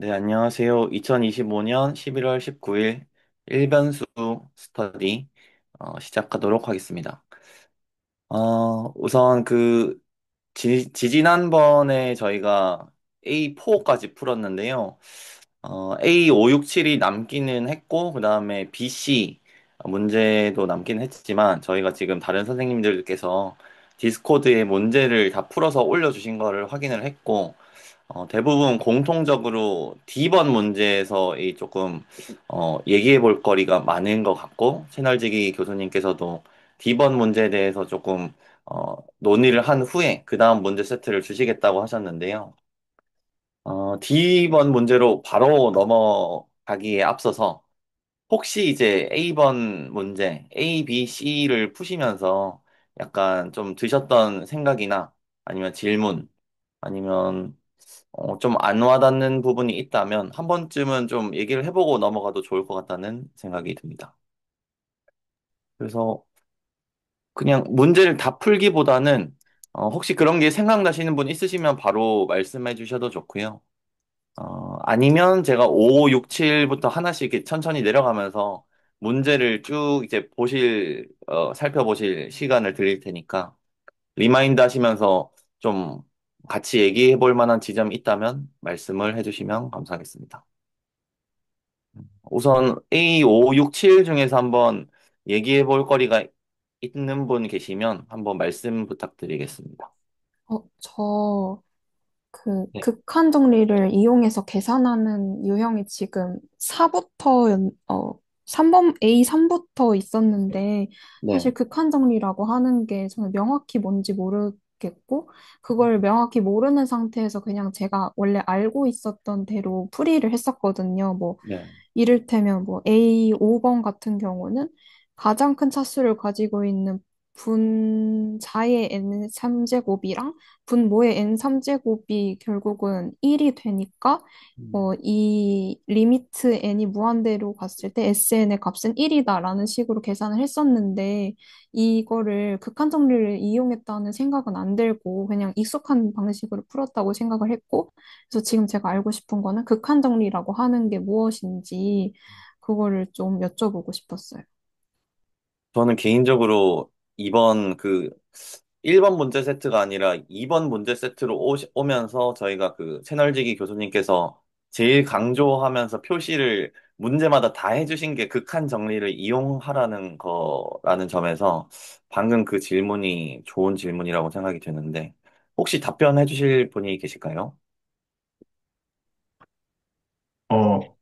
네, 안녕하세요. 2025년 11월 19일 일변수 스터디 시작하도록 하겠습니다. 우선 지지난번에 저희가 A4까지 풀었는데요. A567이 남기는 했고, 그 다음에 BC 문제도 남기는 했지만, 저희가 지금 다른 선생님들께서 디스코드에 문제를 다 풀어서 올려주신 거를 확인을 했고, 대부분 공통적으로 D번 문제에서 이 조금 얘기해 볼 거리가 많은 것 같고 채널지기 교수님께서도 D번 문제에 대해서 조금 논의를 한 후에 그 다음 문제 세트를 주시겠다고 하셨는데요. D번 문제로 바로 넘어가기에 앞서서 혹시 이제 A번 문제 A, B, C를 푸시면서 약간 좀 드셨던 생각이나 아니면 질문 아니면 좀 안 와닿는 부분이 있다면 한 번쯤은 좀 얘기를 해보고 넘어가도 좋을 것 같다는 생각이 듭니다. 그래서 그냥 문제를 다 풀기보다는 혹시 그런 게 생각나시는 분 있으시면 바로 말씀해 주셔도 좋고요. 아니면 제가 5, 6, 7부터 하나씩 이렇게 천천히 내려가면서 문제를 쭉 이제 살펴보실 시간을 드릴 테니까 리마인드 하시면서 좀 같이 얘기해 볼 만한 지점이 있다면 말씀을 해주시면 감사하겠습니다. 우선 A567 중에서 한번 얘기해 볼 거리가 있는 분 계시면 한번 말씀 부탁드리겠습니다. 저 네, 극한 정리를 이용해서 계산하는 유형이 지금 3번, A3부터 있었는데, 사실 네, 극한 정리라고 하는 게 저는 명확히 뭔지 모르겠고, 그걸 명확히 모르는 상태에서 그냥 제가 원래 알고 있었던 대로 풀이를 했었거든요. 뭐, 네, 이를테면 뭐 A5번 같은 경우는 가장 큰 차수를 가지고 있는 분자의 n3제곱이랑 분모의 n3제곱이 결국은 1이 되니까 이 리미트 n이 무한대로 갔을 때 SN의 값은 1이다라는 식으로 계산을 했었는데 이거를 극한 정리를 이용했다는 생각은 안 들고 그냥 익숙한 방식으로 풀었다고 생각을 했고 그래서 지금 제가 알고 싶은 거는 극한 정리라고 하는 게 무엇인지 그거를 좀 여쭤보고 싶었어요. 저는 개인적으로 이번 1번 문제 세트가 아니라 2번 문제 세트로 오면서 저희가 채널지기 교수님께서 제일 강조하면서 표시를 문제마다 다 해주신 게 극한 정리를 이용하라는 거라는 점에서 방금 그 질문이 좋은 질문이라고 생각이 드는데 혹시 답변해 주실 분이 계실까요? 어,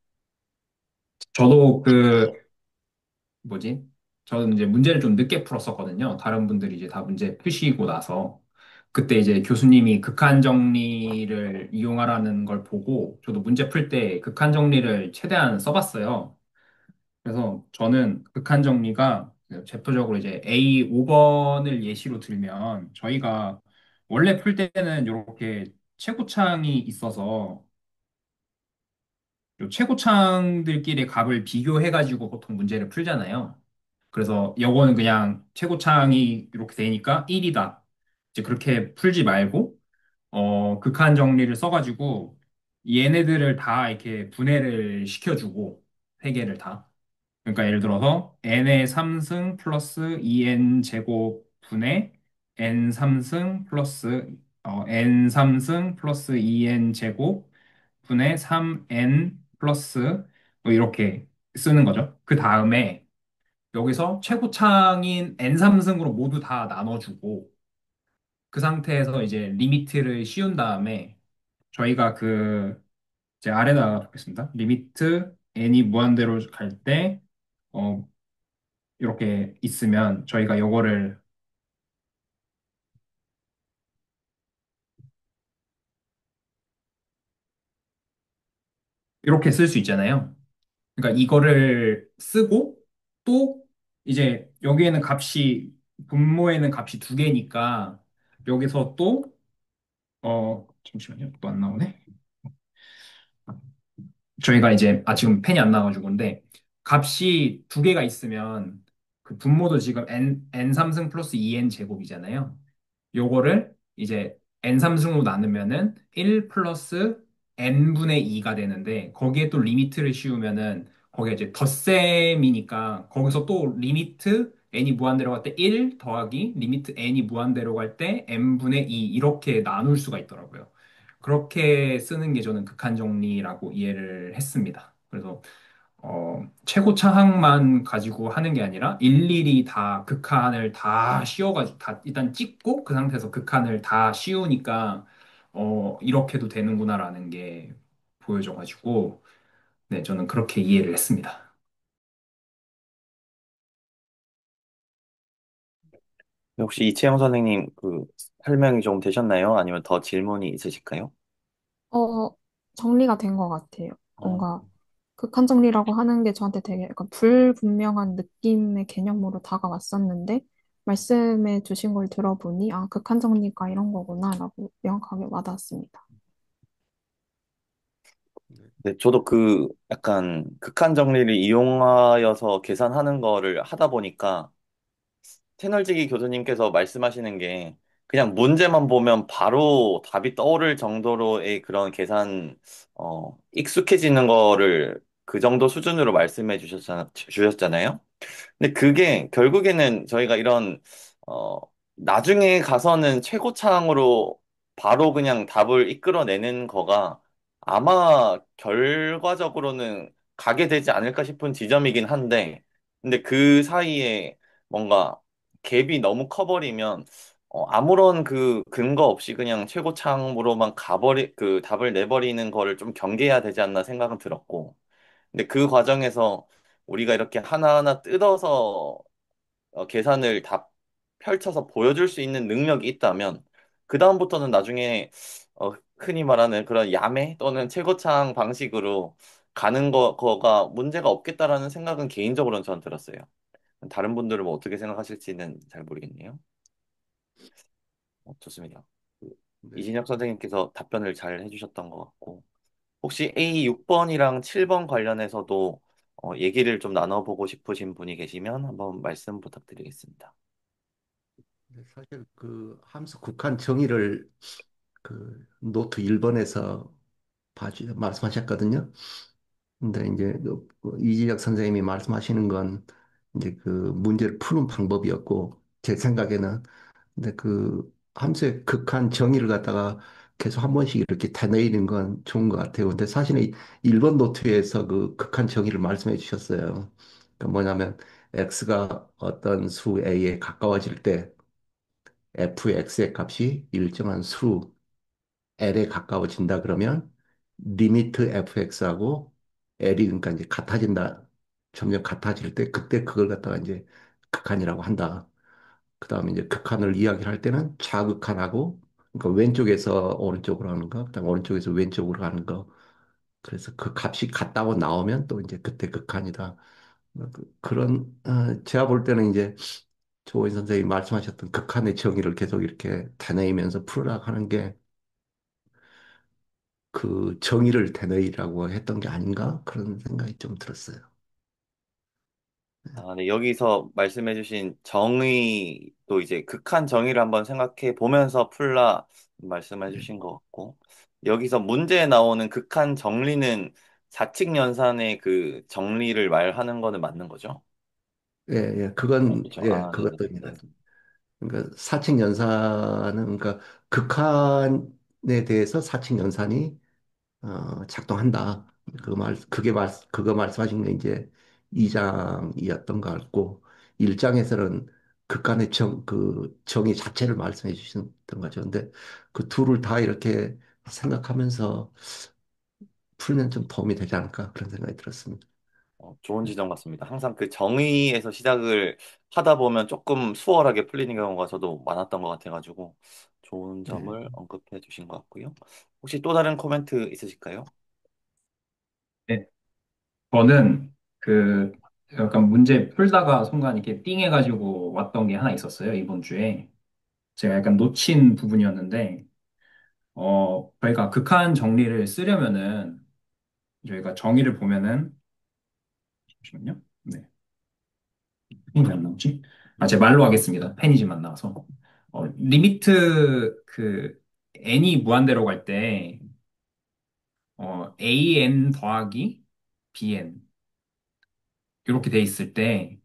저도 뭐지? 저는 이제 문제를 좀 늦게 풀었었거든요. 다른 분들이 이제 다 문제 푸시고 나서. 그때 이제 교수님이 극한 정리를 이용하라는 걸 보고 저도 문제 풀 때 극한 정리를 최대한 써봤어요. 그래서 저는 극한 정리가 대표적으로 이제 A5번을 예시로 들면 저희가 원래 풀 때는 이렇게 최고창이 있어서 요 최고창들끼리 값을 비교해가지고 보통 문제를 풀잖아요. 그래서 요거는 그냥 최고창이 이렇게 되니까 1이다. 이제 그렇게 풀지 말고, 극한 정리를 써가지고, 얘네들을 다 이렇게 분해를 시켜주고, 세 개를 다. 그러니까 예를 들어서, n의 3승 플러스 2n 제곱 분의 n 3승 플러스, n 3승 플러스 2n 제곱 분의 3n 플러스, 뭐 이렇게 쓰는 거죠. 그 다음에, 여기서 최고창인 N3승으로 모두 다 나눠주고 그 상태에서 이제 리미트를 씌운 다음에 저희가 이제 아래다가 보겠습니다. 리미트 n이 무한대로 갈 때 어, 이렇게 있으면 저희가 요거를 이렇게 쓸 수 있잖아요. 그러니까 이거를 쓰고 또 이제 여기에는 분모에는 값이 두 개니까 여기서 또 잠시만요. 또 안 나오네. 저희가 이제 지금 펜이 안 나와가지고 근데 값이 두 개가 있으면 그 분모도 지금 n 3승 플러스 2n 제곱이잖아요. 요거를 이제 n 3승으로 나누면은 1 플러스 n분의 2가 되는데 거기에 또 리미트를 씌우면은 거기가 이제 덧셈이니까 거기서 또 리미트 n이 무한대로 갈 때 1 더하기 리미트 n이 무한대로 갈 때 n분의 2 이렇게 나눌 수가 있더라고요. 그렇게 쓰는 게 저는 극한 정리라고 이해를 했습니다. 그래서 최고 차항만 가지고 하는 게 아니라 일일이 다 극한을 다 씌워가지고 다 일단 찍고 그 상태에서 극한을 다 씌우니까 이렇게도 되는구나라는 게 보여져가지고 네, 저는 그렇게 이해를 했습니다. 혹시 이채영 선생님 그 설명이 좀 되셨나요? 아니면 더 질문이 있으실까요? 어, 정리가 된 것 같아요. 어, 뭔가 극한 정리라고 하는 게 저한테 되게 약간 불분명한 느낌의 개념으로 다가왔었는데, 말씀해 주신 걸 들어보니, 아, 극한 정리가 이런 거구나라고 명확하게 와닿았습니다. 네, 저도 그 약간 극한 정리를 이용하여서 계산하는 거를 하다 보니까 채널지기 교수님께서 말씀하시는 게 그냥 문제만 보면 바로 답이 떠오를 정도로의 그런 계산, 익숙해지는 거를 그 정도 수준으로 말씀해 주셨잖아요. 근데 그게 결국에는 저희가 이런, 어, 나중에 가서는 최고창으로 바로 그냥 답을 이끌어내는 거가 아마 결과적으로는 가게 되지 않을까 싶은 지점이긴 한데, 근데 그 사이에 뭔가 갭이 너무 커버리면, 아무런 그 근거 없이 그냥 최고창으로만 그 답을 내버리는 거를 좀 경계해야 되지 않나 생각은 들었고, 근데 그 과정에서 우리가 이렇게 하나하나 뜯어서 계산을 다 펼쳐서 보여줄 수 있는 능력이 있다면, 그다음부터는 나중에 흔히 말하는 그런 야매 또는 최고창 방식으로 가는 거가 문제가 없겠다라는 생각은 개인적으로는 저는 들었어요. 다른 분들은 뭐 어떻게 생각하실지는 잘 모르겠네요. 좋습니다. 그 네. 이진혁 선생님께서 답변을 잘 해주셨던 것 같고, 혹시 A 6번이랑 7번 관련해서도 얘기를 좀 나눠보고 싶으신 분이 계시면 한번 말씀 부탁드리겠습니다. 근데 사실 그 함수 국한 정의를 그 노트 1번에서 말씀하셨거든요. 근데 이제 그 이지혁 선생님이 말씀하시는 건 이제 그 문제를 푸는 방법이었고 제 생각에는 근데 그 함수의 극한 정의를 갖다가 계속 한 번씩 이렇게 되뇌이는 건 좋은 것 같아요. 근데 사실은 1번 노트에서 그 극한 정의를 말씀해 주셨어요. 그러니까 뭐냐면 x가 어떤 수 a에 가까워질 때 fx의 값이 일정한 수 l에 가까워진다 그러면 리미트 fx하고 l이 그러니까 이제 같아진다. 점점 같아질 때 그때 그걸 갖다가 이제 극한이라고 한다. 그다음에 이제 극한을 이야기할 때는 좌극한하고 그러니까 왼쪽에서 오른쪽으로 하는 거, 그다음 오른쪽에서 왼쪽으로 하는 거. 그래서 그 값이 같다고 나오면 또 이제 그때 극한이다. 그런 제가 볼 때는 이제 조인 선생님이 말씀하셨던 극한의 정의를 계속 이렇게 되뇌이면서 풀으라 하는 게 그 정의를 되뇌이라고 했던 게 아닌가 그런 생각이 좀 들었어요. 아, 네, 여기서 말씀해주신 정의도 이제 극한 정의를 한번 생각해 보면서 풀라 예, 말씀해주신 것 같고, 여기서 문제에 나오는 극한 정리는 사칙 연산의 그 정리를 말하는 거는 맞는 거죠? 예, 예. 그건 그렇죠. 예, 아, 네네. 그것도입니다. 그러니까 사칙 연산은 그러니까 극한에 대해서 사칙 연산이 작동한다. 그거 말씀하신 게 이제 2장이었던 것 같고, 1장에서는 극한의 그 정의 자체를 말씀해 주셨던 거죠. 근데 그 둘을 다 이렇게 생각하면서 풀면 좀 도움이 되지 않을까 그런 생각이 들었습니다. 좋은 지점 같습니다. 항상 그 정의에서 시작을 하다 보면 조금 수월하게 풀리는 경우가 저도 많았던 것 같아가지고 좋은 예. 점을 언급해 주신 것 같고요. 혹시 또 다른 코멘트 있으실까요? 네, 저는 그 약간 문제 풀다가 순간 이렇게 띵 해가지고 왔던 게 하나 있었어요, 이번 주에. 제가 약간 놓친 부분이었는데, 저희가 극한 정리를 쓰려면은 저희가 정의를 보면은 잠시만요. 네. 펜이 안 나오지? 아, 제 말로 하겠습니다. 펜이지만 안 나와서. 리미트 그 n이 무한대로 갈 때, AN 더하기 BN 이렇게 돼 있을 때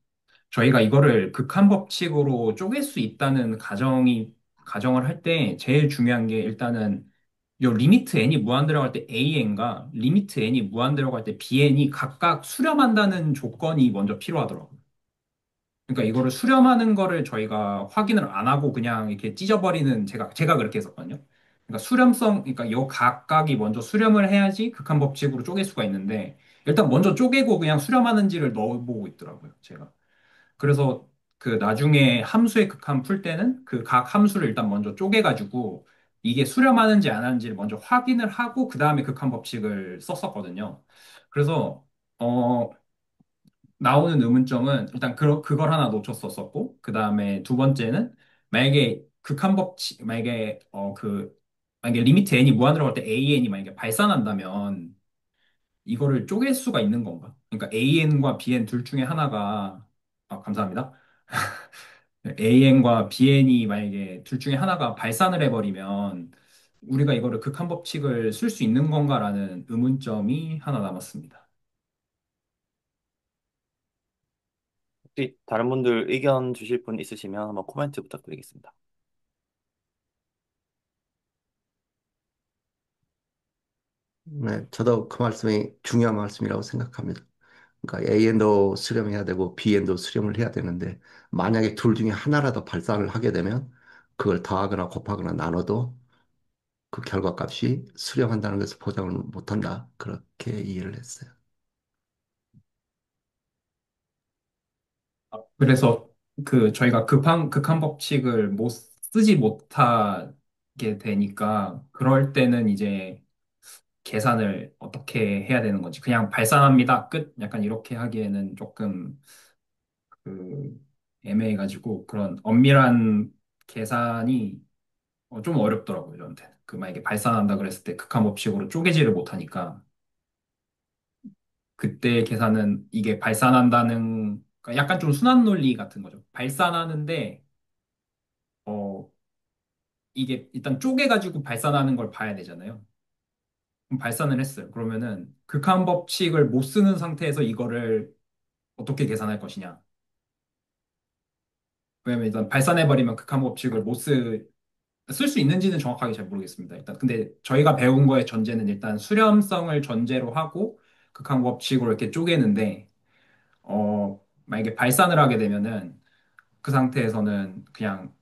저희가 이거를 극한 법칙으로 쪼갤 수 있다는 가정을 할 때 제일 중요한 게 일단은 요 리미트 n이 무한 들어갈 때 an과 리미트 n이 무한 들어갈 때 bn이 각각 수렴한다는 조건이 먼저 필요하더라고요. 그러니까 이거를 수렴하는 거를 저희가 확인을 안 하고 그냥 이렇게 찢어버리는 제가 그렇게 했었거든요. 그러니까 그러니까 요 각각이 먼저 수렴을 해야지 극한 법칙으로 쪼갤 수가 있는데 일단 먼저 쪼개고 그냥 수렴하는지를 넣어보고 있더라고요, 제가. 그래서 그 나중에 함수의 극한 풀 때는 그 각 함수를 일단 먼저 쪼개가지고 이게 수렴하는지 안 하는지를 먼저 확인을 하고 그 다음에 극한 법칙을 썼었거든요. 그래서 어 나오는 의문점은 일단 그걸 하나 놓쳤었었고 그 다음에 두 번째는 만약에 극한 법칙 만약에 리미트 n이 무한으로 갈 때 an이 만약에 발산한다면 이거를 쪼갤 수가 있는 건가? 그러니까 an과 bn 둘 중에 하나가 감사합니다. AN과 BN이 만약에 둘 중에 하나가 발산을 해버리면 우리가 이거를 극한 법칙을 쓸 수 있는 건가라는 의문점이 하나 남았습니다. 혹시 다른 분들 의견 주실 분 있으시면 한번 코멘트 부탁드리겠습니다. 네, 저도 그 말씀이 중요한 말씀이라고 생각합니다. 그러니까 A엔도 수렴해야 되고 B엔도 수렴을 해야 되는데 만약에 둘 중에 하나라도 발산을 하게 되면 그걸 더하거나 곱하거나 나눠도 그 결과값이 수렴한다는 것을 보장을 못한다. 그렇게 이해를 했어요. 그래서 그 저희가 극한 법칙을 쓰지 못하게 되니까 그럴 때는 이제 계산을 어떻게 해야 되는 건지 그냥 발산합니다. 끝. 약간 이렇게 하기에는 조금 그 애매해가지고 그런 엄밀한 계산이 좀 어렵더라고요, 저한테. 그 만약에 발산한다 그랬을 때 극한 법칙으로 쪼개지를 못하니까 그때 계산은 이게 발산한다는 그러니까 약간 좀 순환 논리 같은 거죠. 발산하는데 어 이게 일단 쪼개가지고 발산하는 걸 봐야 되잖아요. 그럼 발산을 했어요. 그러면은 극한 법칙을 못 쓰는 상태에서 이거를 어떻게 계산할 것이냐. 왜냐면 일단 발산해버리면 극한 법칙을 못 쓸 수 있는지는 정확하게 잘 모르겠습니다. 일단 근데 저희가 배운 거의 전제는 일단 수렴성을 전제로 하고 극한 법칙으로 이렇게 쪼개는데 만약에 발산을 하게 되면은 그 상태에서는 그냥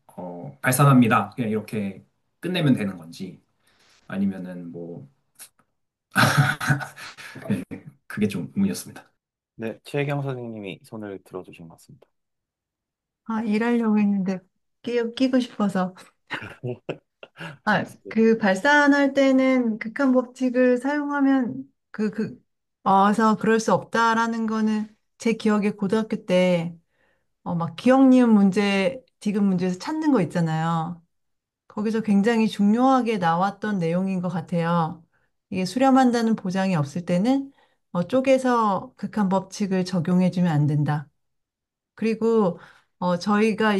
발산합니다. 그냥 이렇게 끝내면 되는 건지 아니면은 뭐 네, 그게 좀 의문이었습니다. 네, 최혜경 선생님이 손을 들어주신 것 같습니다. 아, 일하려고 했는데 끼고 싶어서. 아, 말씀드렸- 그 발산할 때는 극한 법칙을 사용하면 어서 그럴 수 없다라는 거는 제 기억에 고등학교 때 막 기억 니은 문제, 디귿 문제에서 찾는 거 있잖아요. 거기서 굉장히 중요하게 나왔던 내용인 것 같아요. 이게 수렴한다는 보장이 없을 때는 쪼개서 극한 법칙을 적용해주면 안 된다. 그리고 저희가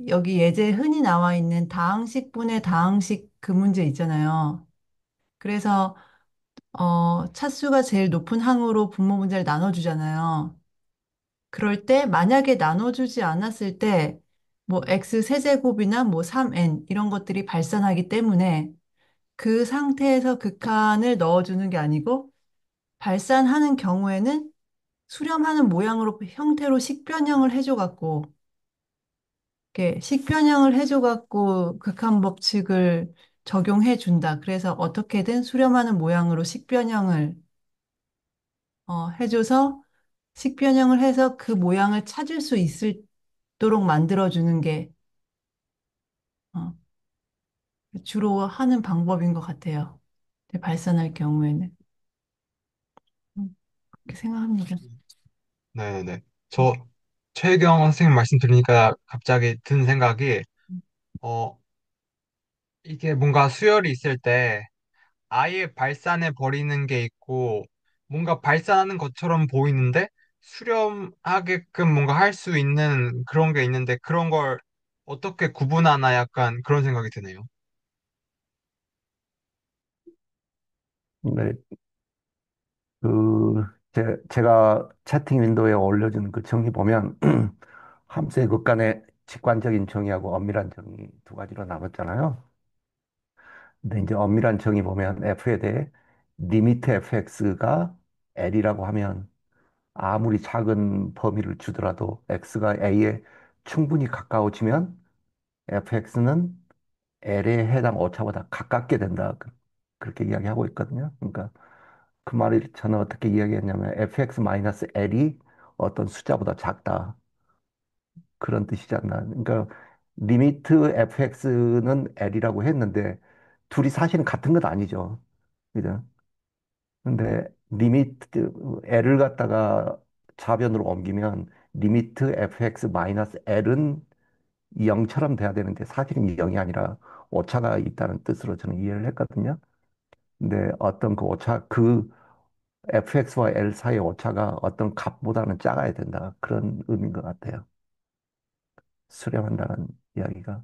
여기 예제 흔히 나와 있는 다항식분의 다항식 그 문제 있잖아요. 그래서 차수가 제일 높은 항으로 분모 문제를 나눠주잖아요. 그럴 때 만약에 나눠주지 않았을 때 뭐 x 세제곱이나 뭐 3n 이런 것들이 발산하기 때문에 그 상태에서 극한을 넣어주는 게 아니고 발산하는 경우에는 수렴하는 모양으로 형태로 식변형을 해줘갖고 이렇게 식변형을 해줘갖고 극한 법칙을 적용해 준다. 그래서 어떻게든 수렴하는 모양으로 식변형을 해줘서 식변형을 해서 그 모양을 찾을 수 있도록 만들어주는 게 어, 주로 하는 방법인 것 같아요. 발산할 경우에는. 그렇게 생각합니다. 네네. 저 최경 선생님 말씀 들으니까 갑자기 든 생각이, 어, 이게 뭔가 수열이 있을 때 아예 발산해 버리는 게 있고, 뭔가 발산하는 것처럼 보이는데 수렴하게끔 뭔가 할 수 있는 그런 게 있는데, 그런 걸 어떻게 구분하나 약간 그런 생각이 드네요. 네. 제가 채팅 윈도우에 올려준 그 정의 보면 함수의 극간의 직관적인 정의하고 엄밀한 정의 두 가지로 나눴잖아요. 근데 이제 엄밀한 정의 보면 f에 대해 리미트 fx가 l이라고 하면 아무리 작은 범위를 주더라도 x가 a에 충분히 가까워지면 fx는 l에 해당 오차보다 가깝게 된다. 그렇게 이야기하고 있거든요. 그러니까 그 말을 저는 어떻게 이야기했냐면 fx-l이 어떤 숫자보다 작다. 그런 뜻이지 않나. 그러니까 리미트 fx는 l이라고 했는데 둘이 사실은 같은 건 아니죠. 그죠? 근데 리미트 l을 갖다가 좌변으로 옮기면 리미트 fx-l은 0처럼 돼야 되는데 사실은 0이 아니라 오차가 있다는 뜻으로 저는 이해를 했거든요. 근데 어떤 그 오차, 그 fx와 l 사이의 오차가 어떤 값보다는 작아야 된다. 그런 의미인 것 같아요. 수렴한다는 이야기가.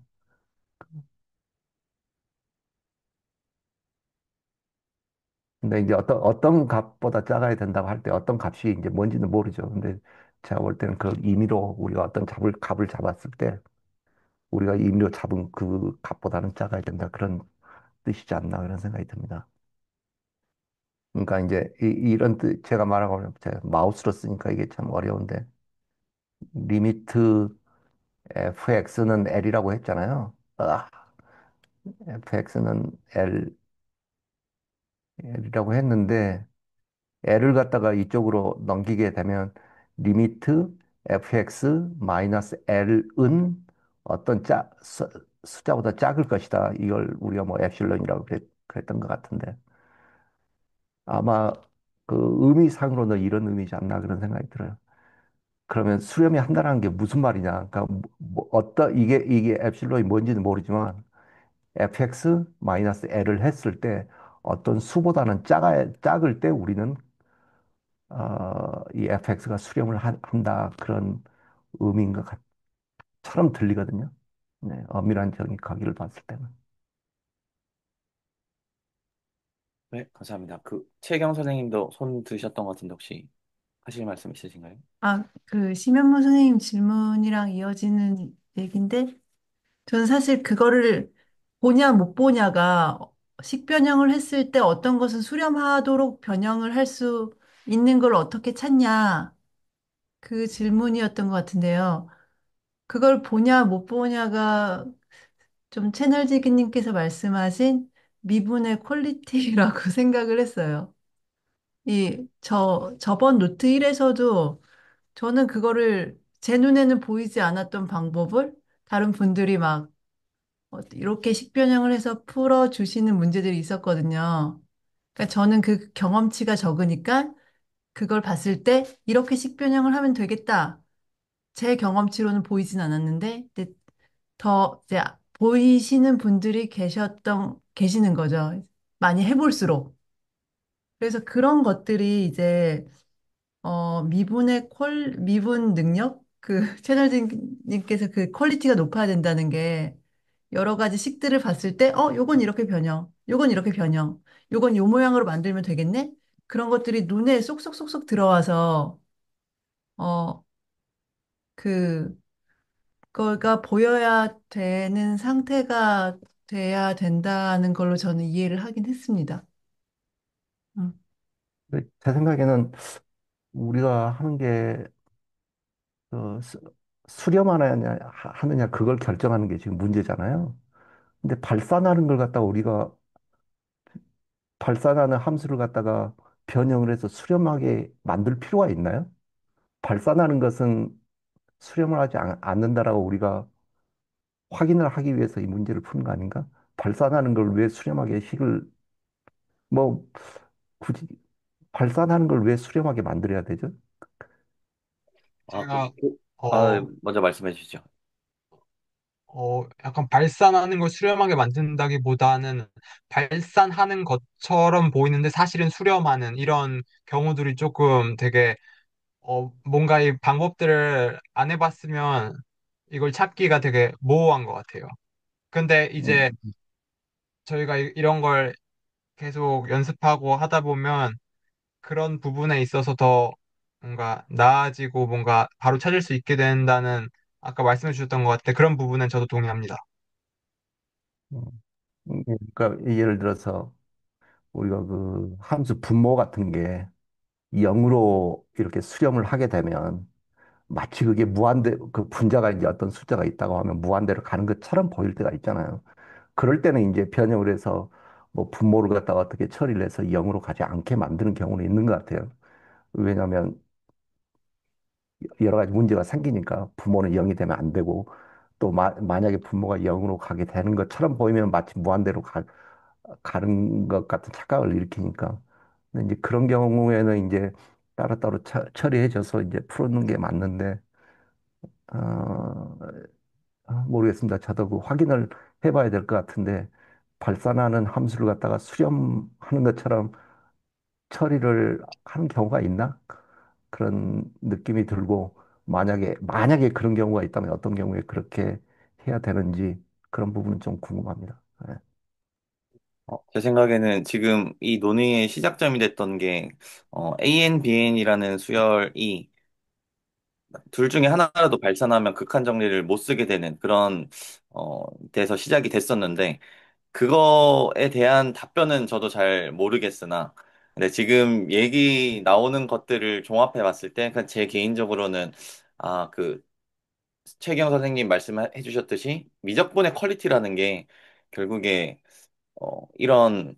근데 이제 어떤 값보다 작아야 된다고 할 때 어떤 값이 이제 뭔지는 모르죠. 근데 제가 볼 때는 그 임의로 우리가 어떤 값을 잡았을 때 우리가 임의로 잡은 그 값보다는 작아야 된다. 그런 뜻이지 않나 그런 생각이 듭니다. 그러니까 이제 이런 뜻 제가 말하고 는 제가 마우스로 쓰니까 이게 참 어려운데 리미트 fx는 l이라고 했잖아요. fx는 l이라고 했는데 l을 갖다가 이쪽으로 넘기게 되면 리미트 fx 마이너스 l은 어떤 숫자보다 작을 것이다. 이걸 우리가 뭐 엡실론이라고 그랬던 것 같은데 아마 그 의미상으로는 이런 의미지 않나 그런 생각이 들어요. 그러면 수렴이 한다는 게 무슨 말이냐? 그러니까 어떤 이게 엡실론이 뭔지는 모르지만 fx 마이너스 l을 했을 때 어떤 수보다는 작을 때 우리는 이 fx가 수렴을 한다 그런 의미인 것처럼 들리거든요. 네, 엄밀한 정의 봤을 때는. 네, 감사합니다. 그 최경 선생님도 손 드셨던 것 같은데 혹시 하실 말씀 있으신가요? 아, 그 심현무 선생님 질문이랑 이어지는 얘기인데, 저는 사실 그거를 보냐 못 보냐가 식변형을 했을 때 어떤 것은 수렴하도록 변형을 할 수 있는 걸 어떻게 찾냐. 그 질문이었던 것 같은데요. 그걸 보냐 못 보냐가 좀 채널지기님께서 말씀하신 미분의 퀄리티라고 생각을 했어요. 저번 노트 1에서도 저는 그거를 제 눈에는 보이지 않았던 방법을 다른 분들이 막 이렇게 식변형을 해서 풀어주시는 문제들이 있었거든요. 그러니까 저는 그 경험치가 적으니까 그걸 봤을 때 이렇게 식변형을 하면 되겠다. 제 경험치로는 보이진 않았는데 근데 더 이제 보이시는 분들이 계시는 거죠. 많이 해볼수록. 그래서 그런 것들이 이제 미분 능력? 그 채널님께서 그 퀄리티가 높아야 된다는 게 여러 가지 식들을 봤을 때, 요건 이렇게 변형, 요건 이렇게 변형, 요건 요 모양으로 만들면 되겠네? 그런 것들이 눈에 쏙쏙쏙쏙 들어와서, 어, 그, 거가 보여야 되는 상태가 돼야 된다는 걸로 저는 이해를 하긴 했습니다. 음. 근데 제 생각에는 우리가 하는 게 수렴하느냐 하느냐 그걸 결정하는 게 지금 문제잖아요. 근데 발산하는 걸 갖다가 우리가 발산하는 함수를 갖다가 변형을 해서 수렴하게 만들 필요가 있나요? 발산하는 것은 수렴을 하지 않는다라고 우리가 확인을 하기 위해서 이 문제를 푸는 거 아닌가? 발산하는 걸 왜 수렴하게 뭐, 굳이, 발산하는 걸 왜 수렴하게 만들어야 되죠? 아, 제가 아, 어, 먼저 말씀해 주시죠. 약간 발산하는 걸 수렴하게 만든다기보다는 발산하는 것처럼 보이는데 사실은 수렴하는 이런 경우들이 조금 되게 뭔가 이 방법들을 안 해봤으면 이걸 찾기가 되게 모호한 것 같아요. 근데 이제 음, 저희가 이런 걸 계속 연습하고 하다 보면 그런 부분에 있어서 더 뭔가 나아지고 뭔가 바로 찾을 수 있게 된다는 아까 말씀해 주셨던 것 같아. 그런 부분은 저도 동의합니다. 음, 그러니까 예를 들어서 우리가 그 함수 분모 같은 게 0으로 이렇게 수렴을 하게 되면 마치 그게 무한대, 그 분자가 이제 어떤 숫자가 있다고 하면 무한대로 가는 것처럼 보일 때가 있잖아요. 그럴 때는 이제 변형을 해서 뭐 분모를 갖다가 어떻게 처리를 해서 0으로 가지 않게 만드는 경우는 있는 것 같아요. 왜냐하면 여러 가지 문제가 생기니까 부모는 0이 되면 안 되고 또 만약에 부모가 0으로 가게 되는 것처럼 보이면 마치 무한대로 가는 것 같은 착각을 일으키니까. 근데 이제 그런 경우에는 이제 따로따로 처리해줘서 이제 풀는 게 맞는데, 어, 모르겠습니다. 저도 그 확인을 해봐야 될 것 같은데, 발산하는 함수를 갖다가 수렴하는 것처럼 처리를 하는 경우가 있나? 그런 느낌이 들고, 만약에 그런 경우가 있다면 어떤 경우에 그렇게 해야 되는지 그런 부분은 좀 궁금합니다. 네. 제 생각에는 지금 이 논의의 시작점이 됐던 게, AN, BN이라는 수열이 둘 중에 하나라도 발산하면 극한 정리를 못 쓰게 되는 그런, 데서 시작이 됐었는데, 그거에 대한 답변은 저도 잘 모르겠으나, 근데 지금 얘기 나오는 것들을 종합해 봤을 때, 그냥 제 개인적으로는, 그, 최경 선생님 말씀해 주셨듯이, 미적분의 퀄리티라는 게 결국에, 이런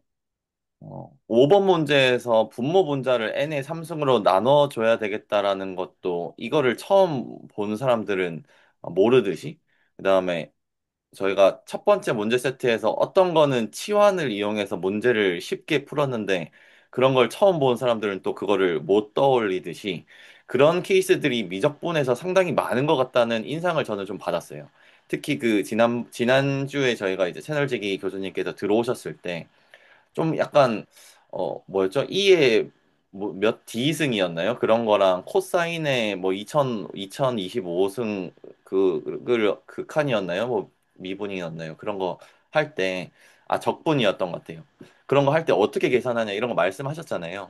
5번 문제에서 분모 분자를 n의 3승으로 나눠줘야 되겠다라는 것도 이거를 처음 본 사람들은 모르듯이 그다음에 저희가 첫 번째 문제 세트에서 어떤 거는 치환을 이용해서 문제를 쉽게 풀었는데 그런 걸 처음 본 사람들은 또 그거를 못 떠올리듯이 그런 케이스들이 미적분에서 상당히 많은 것 같다는 인상을 저는 좀 받았어요. 특히 그 지난주에 저희가 이제 채널지기 교수님께서 들어오셨을 때 좀 약간 뭐였죠? E의 뭐몇 D승이었나요? 그런 거랑 코사인의 뭐 2025승 그 칸이었나요? 뭐 미분이었나요? 그런 거 할 때 적분이었던 것 같아요. 그런 거 할 때 어떻게 계산하냐 이런 거 말씀하셨잖아요.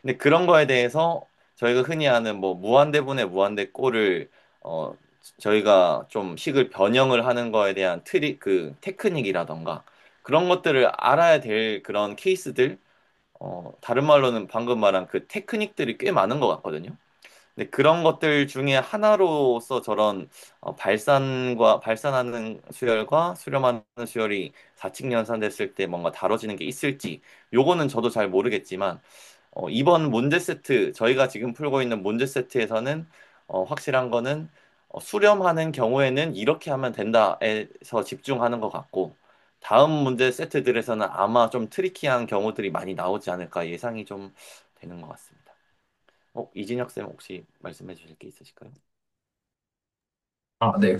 근데 그런 거에 대해서 저희가 흔히 아는 뭐 무한대분의 무한대꼴을 어 저희가 좀 식을 변형을 하는 거에 대한 그 테크닉이라던가 그런 것들을 알아야 될 그런 케이스들 다른 말로는 방금 말한 그 테크닉들이 꽤 많은 것 같거든요. 근데 그런 것들 중에 하나로서 저런 발산하는 수열과 수렴하는 수열이 사칙 연산됐을 때 뭔가 다뤄지는 게 있을지 요거는 저도 잘 모르겠지만 이번 문제 세트, 저희가 지금 풀고 있는 문제 세트에서는 확실한 거는 수렴하는 경우에는 이렇게 하면 된다에서 집중하는 것 같고, 다음 문제 세트들에서는 아마 좀 트리키한 경우들이 많이 나오지 않을까 예상이 좀 되는 것 같습니다. 이진혁 쌤 혹시 말씀해 주실 게 있으실까요? 네,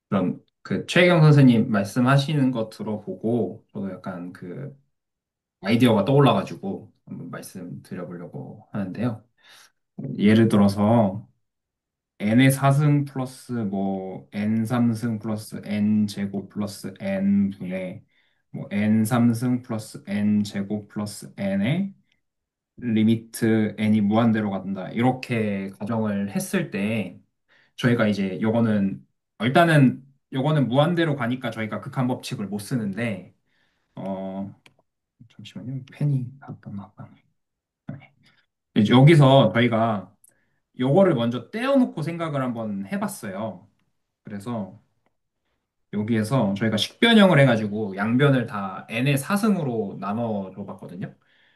그럼 그 최경 선생님 말씀하시는 거 들어보고 저도 약간 그 아이디어가 떠올라가지고 한번 말씀드려보려고 하는데요. 예를 들어서 n의 4승 플러스 뭐 n 3승 플러스 n 제곱 플러스 n 분의 뭐 n 3승 플러스 n 제곱 플러스 n의 리미트 n이 무한대로 간다. 이렇게 가정을 했을 때 저희가 이제 일단은 요거는 무한대로 가니까 저희가 극한 법칙을 못 쓰는데 어 잠시만요. 펜이 잠깐만. 여기서 저희가 요거를 먼저 떼어놓고 생각을 한번 해봤어요. 그래서 여기에서 저희가 식변형을 해가지고 양변을 다 n의 4승으로 나눠줘 봤거든요.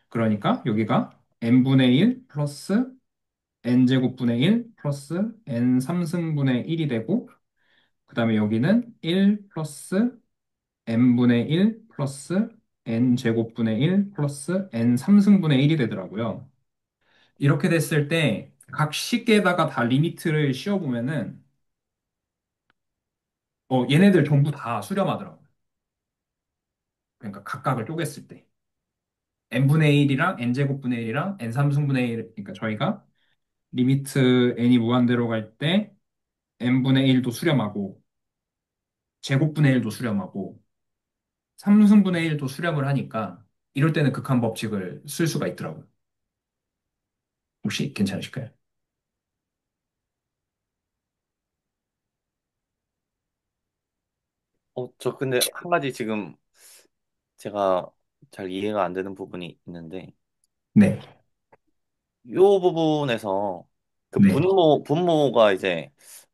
그러니까 여기가 n분의 1 플러스 n제곱분의 1 플러스 n 3승분의 1이 되고 그 다음에 여기는 1 플러스 n분의 1 플러스 n제곱분의 1 플러스 n 3승분의 1이 되더라고요. 이렇게 됐을 때 각 식에다가 다 리미트를 씌워보면은 얘네들 전부 다 수렴하더라고요. 그러니까 각각을 쪼갰을 때. n분의 1이랑 n제곱분의 1이랑 n3승분의 1, 그러니까 저희가 리미트 n이 무한대로 갈 때 n분의 1도 수렴하고 제곱분의 1도 수렴하고 3승분의 1도 수렴을 하니까 이럴 때는 극한 법칙을 쓸 수가 있더라고요. 혹시 괜찮으실까요? 저 근데 한 가지 지금 제가 잘 이해가 안 되는 부분이 있는데, 네, 요 부분에서 그 네, 분모가 이제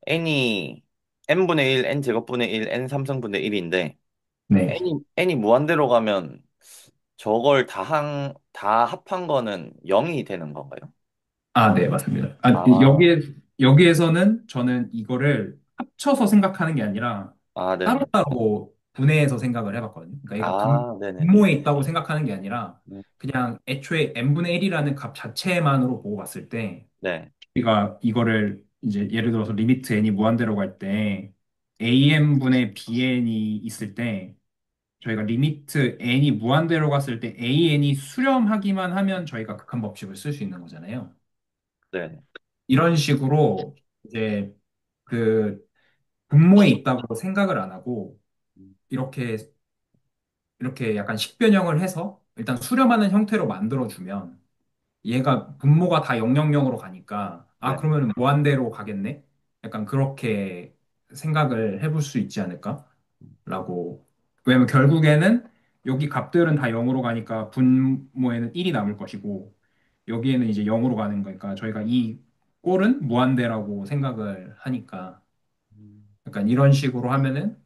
n분의 1, n 제곱분의 1, n 3승분의 1인데, 네. n이 무한대로 가면 저걸 다 합한 거는 0이 되는 건가요? 아, 네, 맞습니다. 아, 아, 여기에서는 저는 이거를 합쳐서 생각하는 게 아니라 네네. 따로따로 분해해서 생각을 해봤거든요. 그러니까 얘가 네네네. 분모에 있다고 생각하는 게 아니라 음, 그냥 애초에 n분의 1이라는 값 자체만으로 보고 봤을 때 네, 우리가 이거를 이제 예를 들어서 리미트 n이 무한대로 갈 때 an분의 bn이 있을 때 저희가 리미트 n이 무한대로 갔을 때 an이 수렴하기만 하면 저희가 극한 법칙을 쓸 수 있는 거잖아요. 네. 이런 식으로 이제 그 분모에 있다고 생각을 안 하고 음, 이렇게 약간 식변형을 해서 일단 수렴하는 형태로 만들어주면 얘가 분모가 다 000으로 가니까 아 네. 그러면 무한대로 가겠네? 약간 그렇게 생각을 해볼 수 있지 않을까라고. 왜냐면 결국에는 여기 값들은 다 0으로 가니까 분모에는 1이 남을 것이고 여기에는 이제 0으로 가는 거니까 저희가 이 꼴은 무한대라고 생각을 하니까 음, 약간 이런 식으로 하면은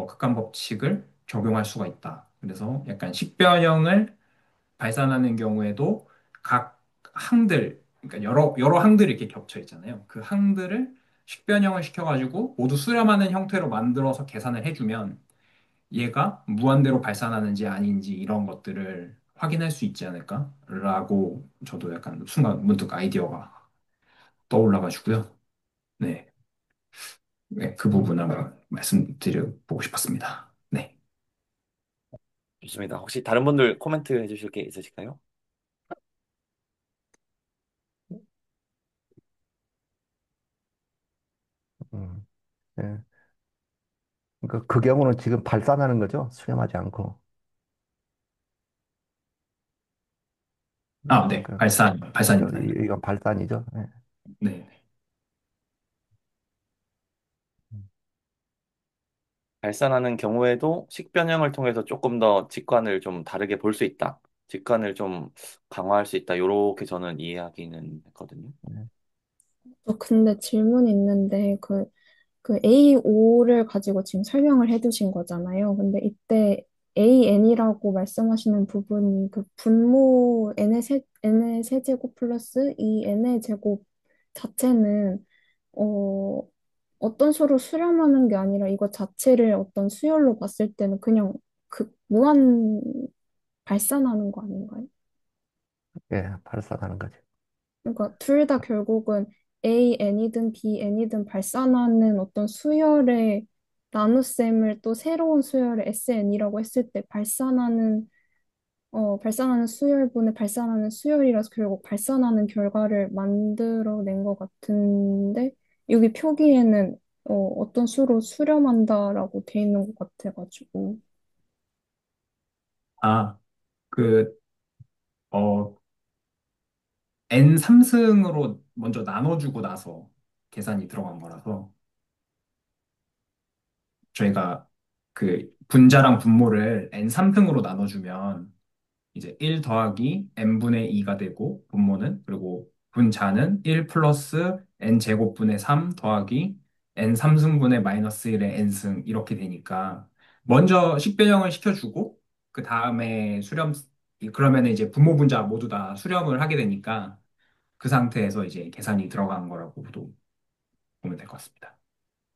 극한 법칙을 적용할 수가 있다. 그래서 약간 식변형을 발산하는 경우에도 각 항들, 그러니까 여러 항들이 이렇게 겹쳐 있잖아요. 그 항들을 식변형을 시켜가지고 모두 수렴하는 형태로 만들어서 계산을 해주면 얘가 무한대로 발산하는지 아닌지 이런 것들을 확인할 수 있지 않을까라고 저도 약간 순간 문득 아이디어가 떠올라가지고요. 네, 네, 그 부분 한번 말씀드려보고 싶었습니다. 네. 좋습니다. 혹시 다른 분들 코멘트 해주실 게 있으실까요? 음, 예. 그러니까 그 경우는 지금 발산하는 거죠. 수렴하지 않고. 아, 네, 그러니까 그죠. 발산입니다. 이건 발산이죠. 예. 네. 음, 발산하는 경우에도 식변형을 통해서 조금 더 직관을 좀 다르게 볼 수 있다. 직관을 좀 강화할 수 있다. 요렇게 저는 이해하기는 했거든요. 예. 근데 질문이 있는데, 그 A5를 가지고 지금 설명을 해두신 거잖아요. 근데 이때 AN이라고 말씀하시는 부분이 그 분모 n의 세제곱 플러스 이 n의 제곱 자체는 어, 어떤 수로 수렴하는 게 아니라 이거 자체를 어떤 수열로 봤을 때는 그냥 그 무한 발산하는 거 아닌가요? 예, 발산하는 거죠. 그러니까 둘 다 결국은 AN이든 BN이든 발산하는 어떤 수열의 나눗셈을 또 새로운 수열의 SN이라고 했을 때 발산하는 수열분의 발산하는 수열이라서 결국 발산하는 결과를 만들어낸 것 같은데 여기 표기에는 어떤 수로 수렴한다라고 돼 있는 것 같아가지고. 아, 그, 어, N3승으로 먼저 나눠주고 나서 계산이 들어간 거라서 저희가 그 분자랑 분모를 N3승으로 나눠주면 이제 1 더하기 n분의 2가 되고 분모는 그리고 분자는 1 플러스 n 제곱분의 3 더하기 n 3승분의 마이너스 1의 n승 이렇게 되니까 먼저 식변형을 시켜주고 그 다음에 그러면 이제 분모 분자 모두 다 수렴을 하게 되니까 그 상태에서 이제 계산이 들어간 거라고도 보면 될 것 같습니다.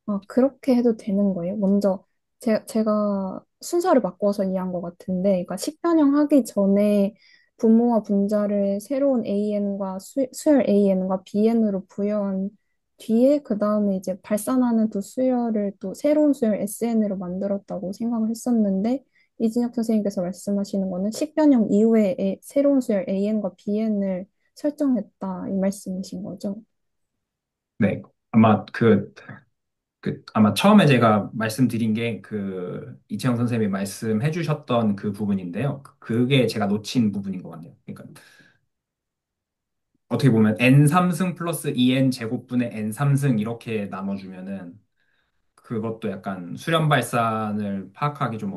아, 그렇게 해도 되는 거예요? 먼저 제가 순서를 바꿔서 이해한 것 같은데, 그러니까 식변형 하기 전에 분모와 분자를 새로운 AN과 수열 AN과 BN으로 부여한 뒤에 그 다음에 이제 발산하는 두 수열을 또 새로운 수열 SN으로 만들었다고 생각을 했었는데, 이진혁 선생님께서 말씀하시는 거는 식변형 이후에 새로운 수열 AN과 BN을 설정했다 이 말씀이신 거죠? 네, 아마 그 아마 처음에 제가 말씀드린 게 이채영 선생님이 말씀해 주셨던 그 부분인데요. 그게 제가 놓친 부분인 것 같네요. 그러니까 어떻게 보면 n3승 플러스 2n 제곱분의 n3승 이렇게 나눠주면은 그것도 약간 수렴 발산을 파악하기 좀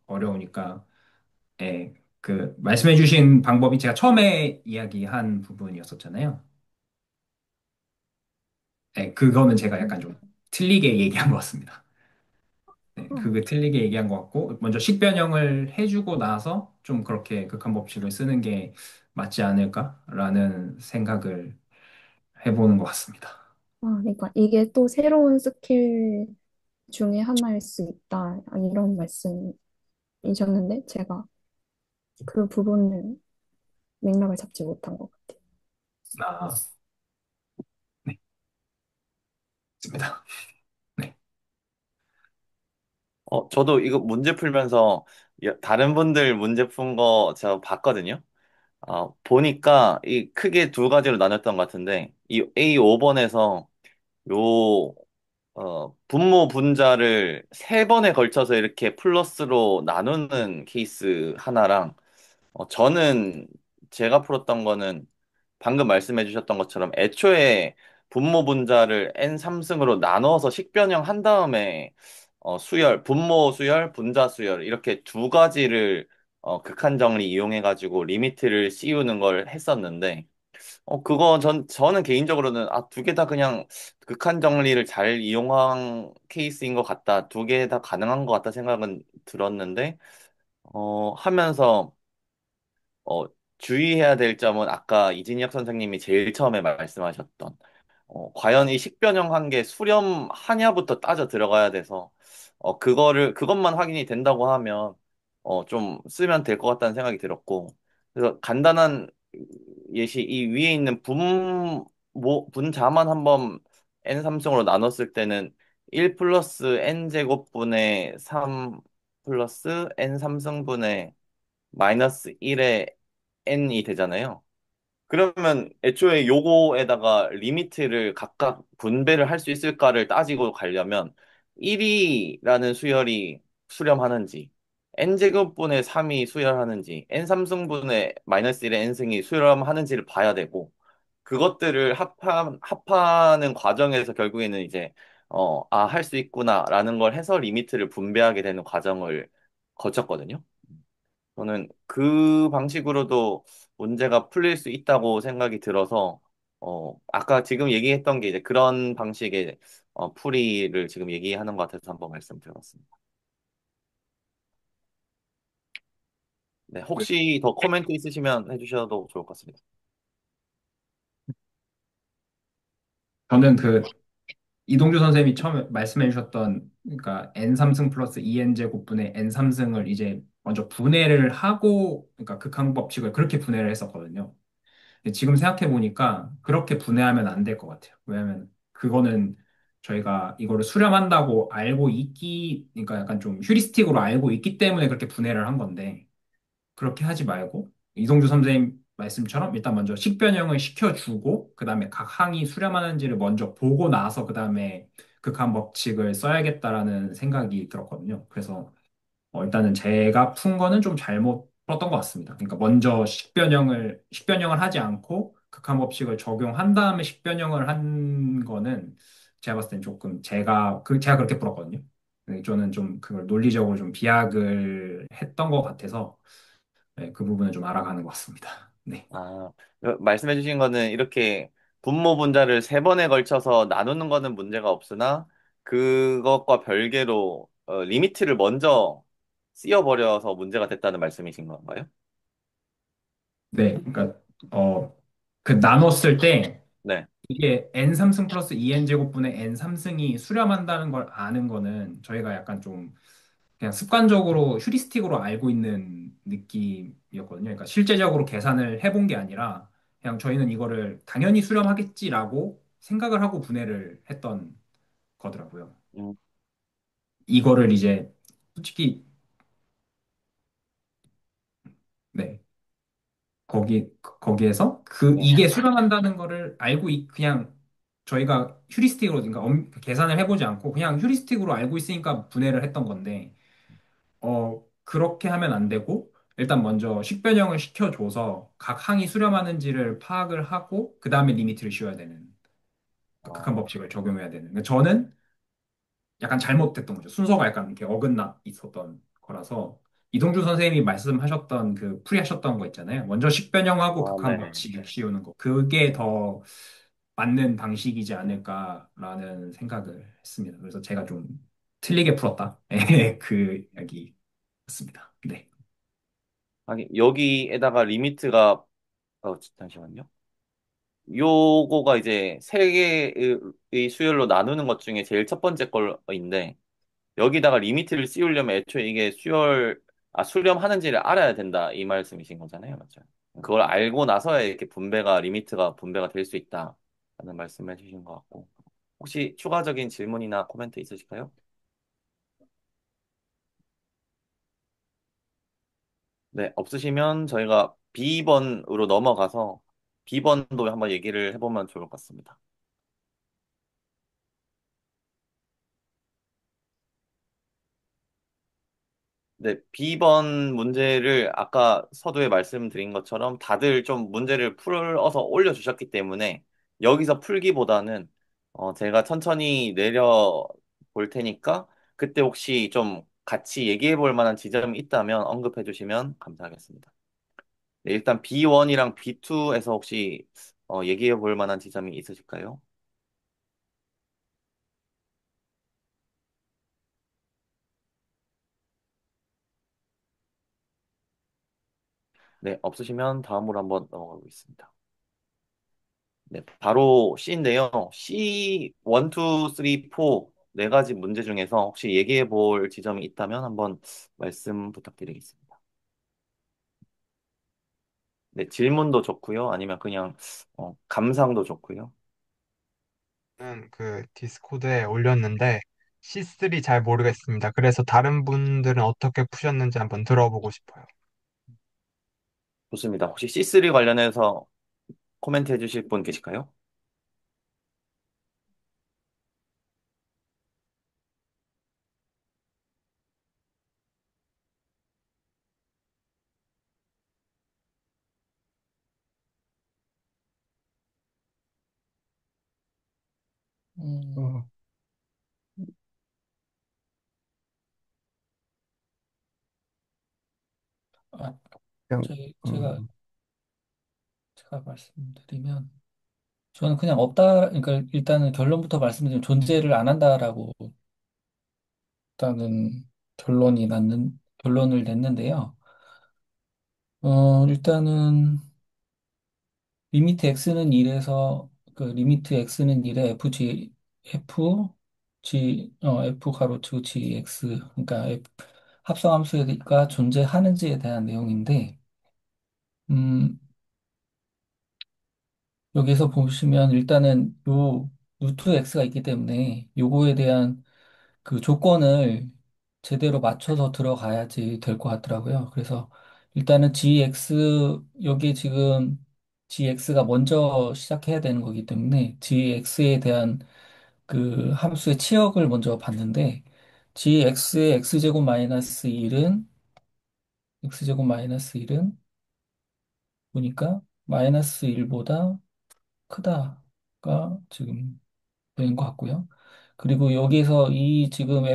어려우니까, 예, 말씀해 주신 방법이 제가 처음에 이야기한 부분이었었잖아요. 예, 그거는 제가 약간 좀 틀리게 얘기한 것 같습니다. 네, 음. 그게 틀리게 얘기한 것 같고, 먼저 식변형을 해주고 나서 좀 그렇게 극한 법칙을 쓰는 게 맞지 않을까라는 생각을 해보는 것 같습니다. 그러니까 이게 또 새로운 스킬 중에 하나일 수 있다. 이런 말씀이셨는데, 제가 그 부분을 맥락을 잡지 못한 것 같아요. 아, 네, 맞습니다. 네. 저도 이거 문제 풀면서 다른 분들 문제 푼 거 제가 봤거든요. 보니까 이 크게 두 가지로 나눴던 것 같은데, 이 A5번에서 요, 분모 분자를 세 번에 걸쳐서 이렇게 플러스로 나누는 케이스 하나랑, 저는 제가 풀었던 거는 방금 말씀해 주셨던 것처럼 애초에 분모 분자를 n3승으로 나눠서 식변형 한 다음에 분모 수열, 분자 수열 이렇게 두 가지를 극한 정리 이용해 가지고 리미트를 씌우는 걸 했었는데 저는 개인적으로는 두 개 다 그냥 극한 정리를 잘 이용한 케이스인 것 같다. 두 개 다 가능한 것 같다 생각은 들었는데 하면서 어, 주의해야 될 점은 아까 이진혁 선생님이 제일 처음에 말씀하셨던 과연 이 식변형 한 게 수렴하냐부터 따져 들어가야 돼서 그것만 확인이 된다고 하면 좀 쓰면 될 것 같다는 생각이 들었고 그래서 간단한 예시 이 위에 있는 분자만 한번 n3승으로 나눴을 때는 1 플러스 n 제곱분의 3 플러스 n 3승분의 마이너스 1의 n이 되잖아요. 그러면 애초에 요거에다가 리미트를 각각 분배를 할 수 있을까를 따지고 가려면 1이라는 수열이 수렴하는지 n제곱분의 3이 수열하는지 n3승분의 마이너스 1의 n승이 수렴하는지를 봐야 되고 그것들을 합하는 과정에서 결국에는 이제 할 수 있구나라는 걸 해서 리미트를 분배하게 되는 과정을 거쳤거든요. 저는 그 방식으로도 문제가 풀릴 수 있다고 생각이 들어서, 아까 지금 얘기했던 게 이제 그런 방식의 풀이를 지금 얘기하는 것 같아서 한번 말씀드려봤습니다. 네, 혹시 더 코멘트 있으시면 해주셔도 좋을 것 같습니다. 저는 이동주 선생님이 처음에 말씀해 주셨던, 그러니까 n3승 플러스 2n 제곱분의 n3승을 이제 먼저 분해를 하고, 그러니까 극한 법칙을 그렇게 분해를 했었거든요. 근데 지금 생각해 보니까 그렇게 분해하면 안 될 것 같아요. 왜냐하면 그거는 저희가 이거를 수렴한다고 그러니까 약간 좀 휴리스틱으로 알고 있기 때문에 그렇게 분해를 한 건데, 그렇게 하지 말고 이동주 선생님 말씀처럼 일단 먼저 식변형을 시켜주고 그다음에 각 항이 수렴하는지를 먼저 보고 나서 그다음에 극한 법칙을 써야겠다라는 생각이 들었거든요. 그래서 일단은 제가 푼 거는 좀 잘못 풀었던 것 같습니다. 그러니까 먼저 식변형을 하지 않고 극한 법칙을 적용한 다음에 식변형을 한 거는 제가 봤을 땐 조금 제가 그렇게 풀었거든요. 근데 저는 좀 그걸 논리적으로 좀 비약을 했던 것 같아서 네, 그 부분을 좀 알아가는 것 같습니다. 네. 말씀해 주신 거는 이렇게 분모 분자를 세 번에 걸쳐서 나누는 거는 문제가 없으나 그것과 별개로 리미트를 먼저 씌워버려서 문제가 됐다는 말씀이신 건가요? 네, 그러니까 어, 나눴을 때 네. 이게 n3승 플러스 2n 제곱분의 n3승이 수렴한다는 걸 아는 거는 저희가 약간 좀 그냥 습관적으로 휴리스틱으로 알고 있는 느낌이었거든요. 그러니까 실제적으로 계산을 해본 게 아니라 그냥 저희는 이거를 당연히 수렴하겠지라고 생각을 하고 분해를 했던 거더라고요. 음, 이거를 이제 솔직히 네. 거기에서 네. 이게 수렴한다는 거를 그냥 저희가 휴리스틱으로, 그러니까 계산을 해보지 않고 그냥 휴리스틱으로 알고 있으니까 분해를 했던 건데, 그렇게 하면 안 되고, 일단 먼저 식변형을 시켜줘서 각 항이 수렴하는지를 파악을 하고, 그 다음에 리미트를 씌워야 되는, 그 극한 어, 법칙을 적용해야 되는. 그러니까 저는 약간 잘못됐던 거죠. 순서가 약간 이렇게 어긋나 있었던 거라서, 이동준 선생님이 말씀하셨던 그 풀이하셨던 거 있잖아요. 먼저 식변형하고 극한 네네. 법칙을 씌우는 거. 그게 더 맞는 방식이지 않을까라는 생각을 했습니다. 그래서 제가 좀 틀리게 풀었다. 그 이야기였습니다. 네. 아니, 여기에다가 리미트가, 잠시만요. 요거가 이제 세 개의 수열로 나누는 것 중에 제일 첫 번째 걸인데, 여기다가 리미트를 씌우려면 애초에 이게 수렴하는지를 알아야 된다. 이 말씀이신 거잖아요. 맞죠? 그걸 알고 나서야 이렇게 리미트가 분배가 될 수 있다. 라는 말씀을 해주신 것 같고. 혹시 추가적인 질문이나 코멘트 있으실까요? 네, 없으시면 저희가 B번으로 넘어가서 B번도 한번 얘기를 해보면 좋을 것 같습니다. 네, B번 문제를 아까 서두에 말씀드린 것처럼 다들 좀 문제를 풀어서 올려주셨기 때문에 여기서 풀기보다는 제가 천천히 내려 볼 테니까 그때 혹시 좀 같이 얘기해 볼 만한 지점이 있다면 언급해 주시면 감사하겠습니다. 네, 일단 B1이랑 B2에서 혹시 얘기해 볼 만한 지점이 있으실까요? 네, 없으시면 다음으로 한번 넘어가 보겠습니다. 네, 바로 C인데요. C 1, 2, 3, 4 네 가지 문제 중에서 혹시 얘기해 볼 지점이 있다면 한번 말씀 부탁드리겠습니다. 네, 질문도 좋고요. 아니면 그냥 감상도 좋고요. 저는 그 디스코드에 올렸는데 C3 잘 모르겠습니다. 그래서 다른 분들은 어떻게 푸셨는지 한번 들어보고 싶어요. 좋습니다. 혹시 C3 관련해서 코멘트 해주실 분 계실까요? 음, 어, 아, 그냥, 제가, 음, 제가 말씀드리면, 저는 그냥 없다, 그러니까 일단은 결론부터 말씀드리면 존재를 안 한다라고 일단은 결론을 냈는데요. 일단은 리미트 x는 1에서 그 리미트 x는 1에 f 가로치고 g x 그러니까 합성함수가 존재하는지에 대한 내용인데 음, 여기서 보시면 일단은 요 루트 x가 있기 때문에 요거에 대한 그 조건을 제대로 맞춰서 들어가야지 될 것 같더라고요. 그래서 일단은 여기 지금 gx가 먼저 시작해야 되는 거기 때문에 gx에 대한 그 함수의 치역을 먼저 봤는데 gx의 x제곱 마이너스 1은 x제곱 마이너스 1은 보니까 마이너스 1보다 크다가 지금 된 것 같고요. 그리고 여기서 이 지금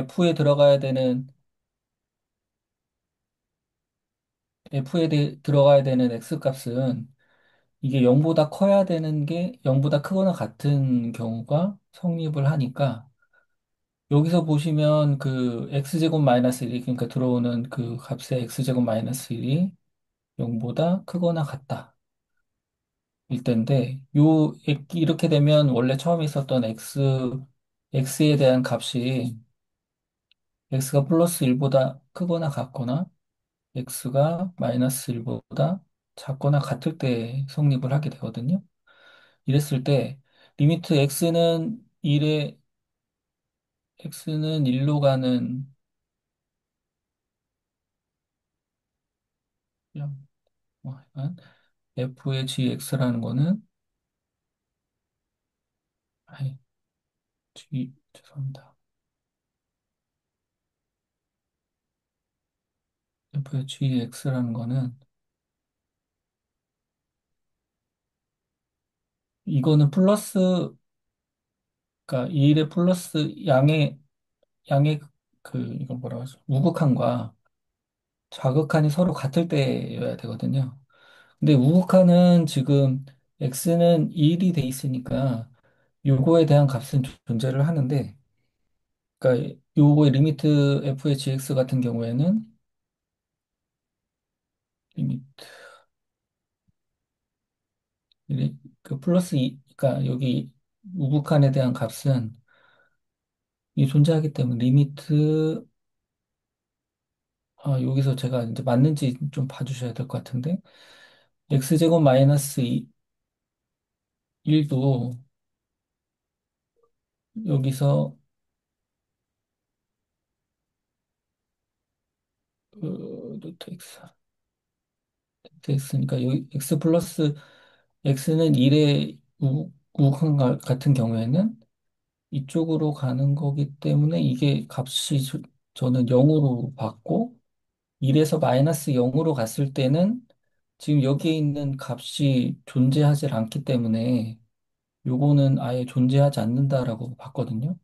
들어가야 되는 x 값은 이게 0보다 커야 되는 게 0보다 크거나 같은 경우가 성립을 하니까 여기서 보시면 그 x제곱 마이너스 1이 그러니까 들어오는 그 값의 x제곱 마이너스 1이 0보다 크거나 같다. 일 텐데 이렇게 되면 원래 처음에 있었던 x에 대한 값이 x가 플러스 1보다 크거나 같거나 x가 마이너스 1보다 작거나 같을 때 성립을 하게 되거든요. 이랬을 때 리미트 x는 1로 가는 그냥 뭐 약간 f의 gx라는 거는 아이, 죄송합니다. fgx라는 거는, 이거는 플러스, 그러니까 2일의 플러스 양의 이건 뭐라고 하죠? 우극한과 좌극한이 서로 같을 때여야 되거든요. 근데 우극한은 지금 x는 2일이 돼 있으니까 요거에 대한 값은 존재를 하는데, 그러니까 요거의 리미트 fhx 같은 경우에는 리미트 그 플러스 2, 그러니까 여기 우극한에 대한 값은 이 존재하기 때문에 리미트 여기서 제가 이제 맞는지 좀 봐주셔야 될 것 같은데 x제곱 마이너스 1도 여기서 루트 x니까 여기 x 플러스 x는 1의 우극한 같은 경우에는 이쪽으로 가는 거기 때문에 이게 값이 저는 0으로 받고 1에서 마이너스 0으로 갔을 때는 지금 여기에 있는 값이 존재하지 않기 때문에 요거는 아예 존재하지 않는다라고 봤거든요.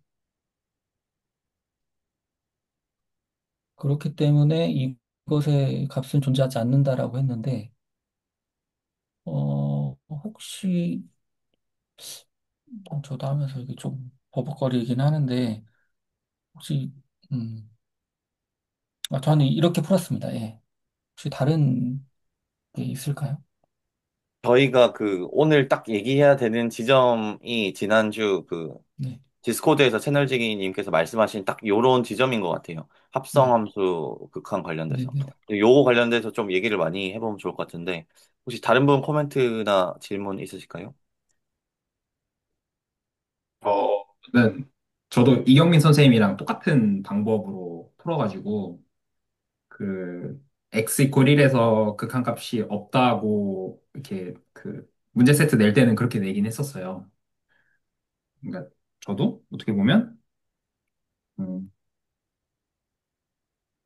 그렇기 때문에 이것의 값은 존재하지 않는다라고 했는데 혹시 저도 하면서 이게 좀 버벅거리긴 하는데 혹시 음, 저는 이렇게 풀었습니다. 예. 혹시 다른 게 있을까요? 저희가 그 오늘 딱 얘기해야 되는 지점이 지난주 그 네, 디스코드에서 채널지기님께서 말씀하신 딱 요런 지점인 것 같아요. 네, 합성함수 극한 네, 관련돼서. 네. 요거 관련돼서 좀 얘기를 많이 해보면 좋을 것 같은데, 혹시 다른 분 코멘트나 질문 있으실까요? 저는 저도 이경민 선생님이랑 똑같은 방법으로 풀어가지고 그 x 이퀄 1에서 극한값이 없다고 이렇게 그 문제 세트 낼 때는 그렇게 내긴 했었어요. 그러니까 저도 어떻게 보면 음,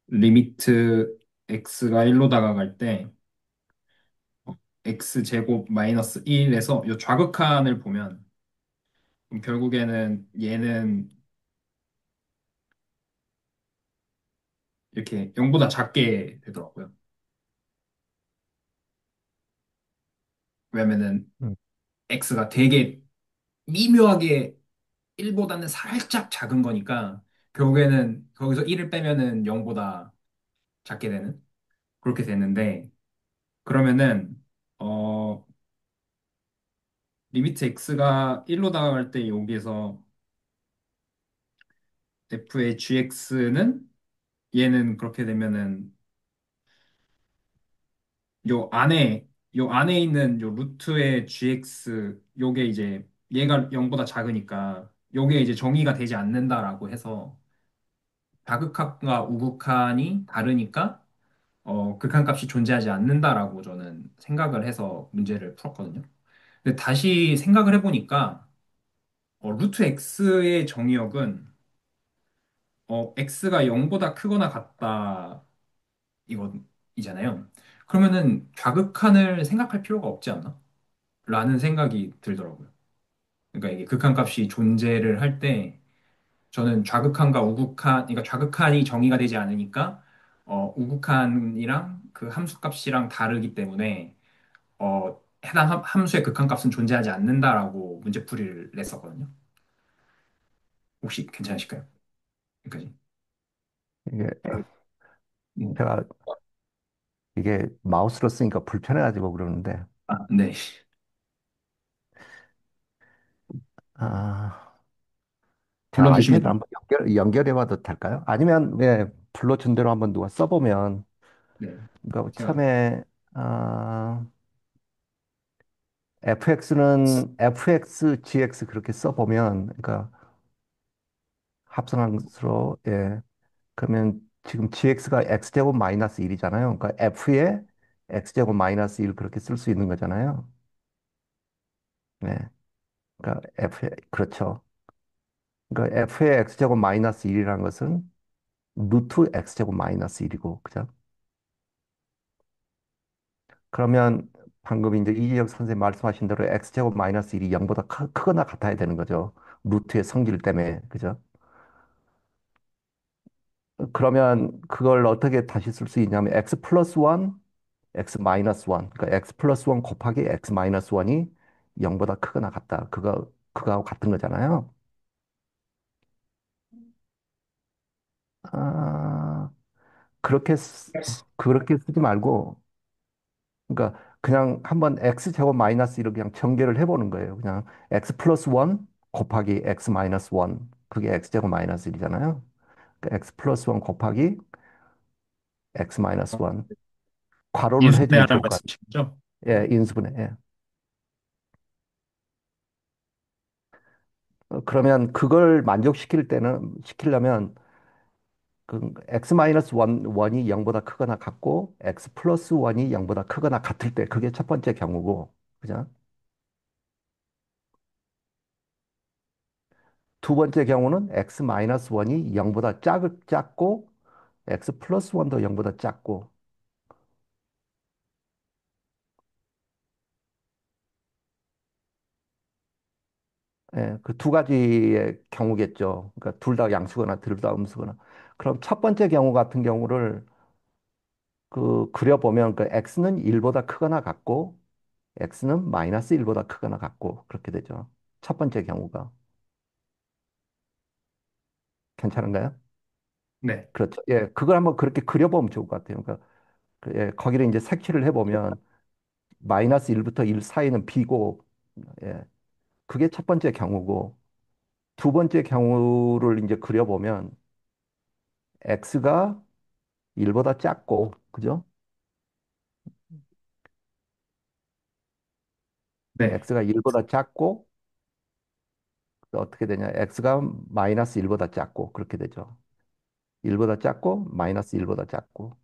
리미트 x가 1로 다가갈 때 x 제곱 마이너스 1에서 이 좌극한을 보면 결국에는 얘는 이렇게 0보다 작게 되더라고요. 왜냐면은 음, x가 되게 미묘하게 1보다는 살짝 작은 거니까 결국에는 거기서 1을 빼면은 0보다 작게 되는 그렇게 되는데 그러면은 어 리미트 x가 1로 다가갈 때 여기에서 f의 gx는 얘는 그렇게 되면은 요 안에 있는 요 루트의 gx 요게 이제 얘가 0보다 작으니까 요게 이제 정의가 되지 않는다라고 해서 다극한과 우극한이 다르니까 극한값이 존재하지 않는다라고 저는 생각을 해서 문제를 풀었거든요. 근데 다시 생각을 해보니까 루트 x의 정의역은 x가 0보다 크거나 같다 이거이잖아요. 그러면은 좌극한을 생각할 필요가 없지 않나? 라는 생각이 들더라고요. 그러니까 이게 극한값이 존재를 할 때 저는 좌극한과 우극한, 그러니까 좌극한이 정의가 되지 않으니까 우극한이랑 그 함수값이랑 다르기 때문에 해당 함수의 극한값은 존재하지 않는다라고 문제풀이를 냈었거든요. 혹시 괜찮으실까요? 여기까지. 이게 네. 제가 이게 마우스로 쓰니까 불편해가지고 그러는데 네. 아, 제가 불러주시면 아이패드를 돼요. 한번 연결해봐도 될까요? 아니면 네, 불러준 대로 한번 누가 써보면 네. 그러니까 제가, 처음에 fx는 fx, gx 그렇게 써보면 그러니까 합성함수로 예 그러면 지금 gx가 x제곱 마이너스 1이잖아요. 그러니까 f에 x제곱 마이너스 1 그렇게 쓸 수 있는 거잖아요. 네. 그러니까 그렇죠. 그러니까 f의 x제곱 마이너스 1이라는 것은 루트 x제곱 마이너스 1이고, 그죠? 그러면 방금 이제 이지혁 선생님 말씀하신 대로 x제곱 마이너스 1이 0보다 크거나 같아야 되는 거죠. 루트의 성질 때문에, 그죠? 그러면 그걸 어떻게 다시 쓸 수 있냐면 x 플러스 1, x 마이너스 1. 그러니까 x 플러스 1 곱하기 x 마이너스 1이 0보다 크거나 같다. 그거하고 같은 거잖아요. 아, 그렇게 쓰지 말고, 그러니까 그냥 한번 x 제곱 마이너스 1을 그냥 전개를 해보는 거예요. 그냥 x 플러스 1 곱하기 x 마이너스 1. 그게 x 제곱 마이너스 1이잖아요. 그러니까 x 플러스 1 곱하기 x 마이너스 1. 괄호를 해주면 인수분해하라는 좋을 것 같아요. 말씀이시죠? 예, 인수분해. 예. 그러면 그걸 시키려면 그 x 마이너스 1이 0보다 크거나 같고 x 플러스 1이 0보다 크거나 같을 때 그게 첫 번째 경우고, 그죠? 두 번째 경우는 x 마이너스 1이 0보다 작고 x 플러스 1도 0보다 작고. 예, 그 두 가지의 경우겠죠. 그러니까 둘 다 양수거나 둘 다 음수거나. 그럼 첫 번째 경우 같은 경우를 그려보면 그 x는 1보다 크거나 같고 x는 마이너스 1보다 크거나 같고 그렇게 되죠. 첫 번째 경우가. 괜찮은가요? 네. 그렇죠. 예, 그걸 한번 그렇게 그려보면 좋을 것 같아요. 그러니까 예, 거기를 이제 색칠을 해보면 마이너스 1부터 1 사이는 b고, 예, 그게 첫 번째 경우고, 두 번째 경우를 이제 그려보면 x가 1보다 작고, 그죠? 네. x가 1보다 작고, 어떻게 되냐? x가 마이너스 1보다 작고, 그렇게 되죠. 1보다 작고, 마이너스 1보다 작고.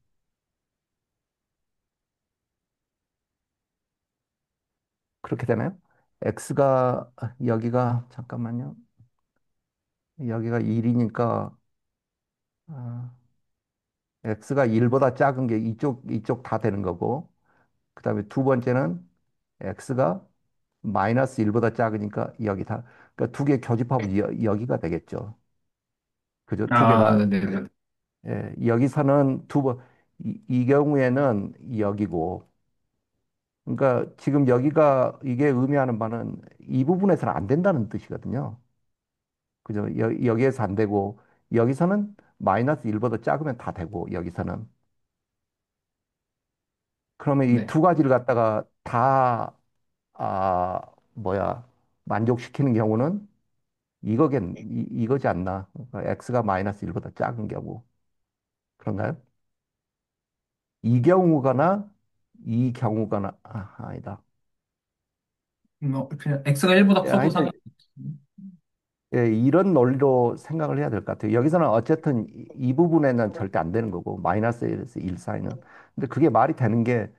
그렇게 되나요? x가, 여기가, 잠깐만요. 여기가 1이니까, x가 1보다 작은 게 이쪽 다 되는 거고, 그 다음에 두 번째는 x가 마이너스 1보다 작으니까 여기 다, 그러니까 두 개 교집합은 여기가 되겠죠. 그죠? 두 아, 개가, 네네. 예, 여기서는 이 경우에는 여기고, 그러니까 지금 여기가 이게 의미하는 바는 이 부분에서는 안 된다는 뜻이거든요. 그죠? 여기에서 안 되고, 여기서는 마이너스 1보다 작으면 다 되고, 여기서는. 그러면 이 네. 두 가지를 갖다가 다, 아, 뭐야, 만족시키는 경우는 이거지 않나? 그러니까 x가 마이너스 1보다 작은 경우. 그런가요? 이 경우거나 이 경우거나, 아니다. 그냥 X가 1보다 예, 커도 하여튼, 상관. 예, 이런 논리로 생각을 해야 될 것 같아요. 여기서는 어쨌든 이 부분에는 절대 안 되는 거고, 마이너스 1에서 1 사이는. 근데 그게 말이 되는 게,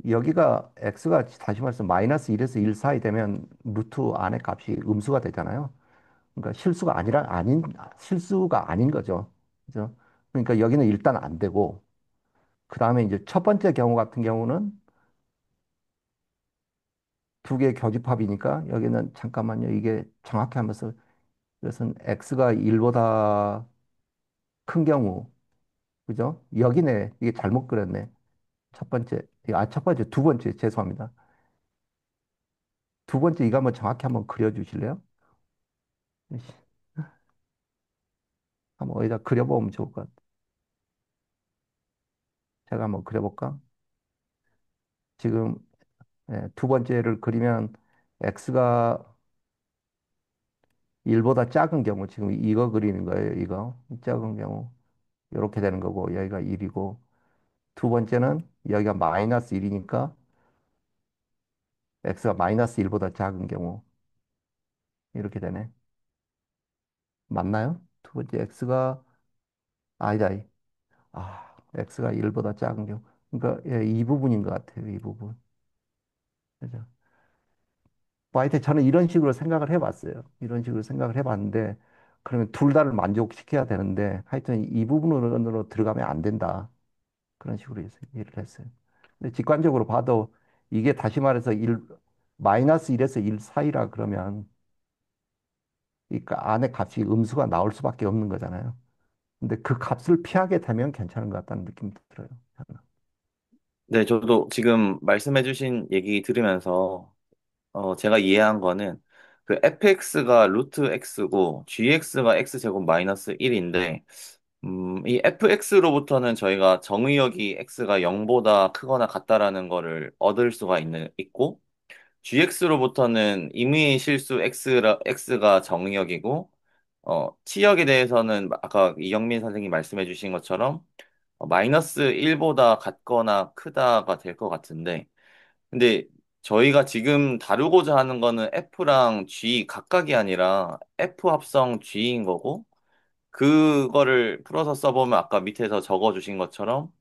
여기가 x가 다시 말해서 마이너스 1에서 1 사이 되면 루트 안의 값이 음수가 되잖아요. 그러니까 실수가 아닌 거죠. 그죠? 그러니까 여기는 일단 안 되고, 그 다음에 이제 첫 번째 경우 같은 경우는 두 개의 교집합이니까 여기는 잠깐만요. 이게 정확히 하면서 이것은 x가 1보다 큰 경우, 그죠? 여기네. 이게 잘못 그렸네. 첫 번째, 두 번째, 죄송합니다. 두 번째 이거 한번 정확히 한번 그려주실래요? 한번 어디다 그려보면 좋을 것 같아요. 제가 한번 그려볼까? 지금 두 번째를 그리면 x가 1보다 작은 경우, 지금 이거 그리는 거예요, 이거. 작은 경우. 이렇게 되는 거고, 여기가 1이고, 두 번째는 여기가 마이너스 1이니까 x가 마이너스 1보다 작은 경우, 이렇게 되네. 맞나요? 두 번째 x가, 아니다. x가 1보다 작은 경우. 그러니까 이 부분인 것 같아요, 이 부분. 그죠? 뭐 하여튼 저는 이런 식으로 생각을 해봤어요. 이런 식으로 생각을 해봤는데, 그러면 둘 다를 만족시켜야 되는데, 하여튼 이 부분으로 들어가면 안 된다. 그런 식으로 일을 했어요. 근데 직관적으로 봐도 이게 다시 말해서 마이너스 1에서 1 사이라 그러면 그 안에 값이 음수가 나올 수밖에 없는 거잖아요. 근데 그 값을 피하게 되면 괜찮은 것 같다는 느낌이 들어요. 저는. 네, 저도 지금 말씀해주신 얘기 들으면서 제가 이해한 거는 그 fx가 루트 x고 gx가 x제곱 마이너스 1인데 이 fx로부터는 저희가 정의역이 x가 0보다 크거나 같다라는 거를 얻을 수가 있고 gx로부터는 임의의 실수 x가 정의역이고 치역에 대해서는 아까 이영민 선생님이 말씀해 주신 것처럼 마이너스 1보다 같거나 크다가 될 것 같은데 근데 저희가 지금 다루고자 하는 거는 F랑 G 각각이 아니라 F 합성 G인 거고, 그거를 풀어서 써보면 아까 밑에서 적어주신 것처럼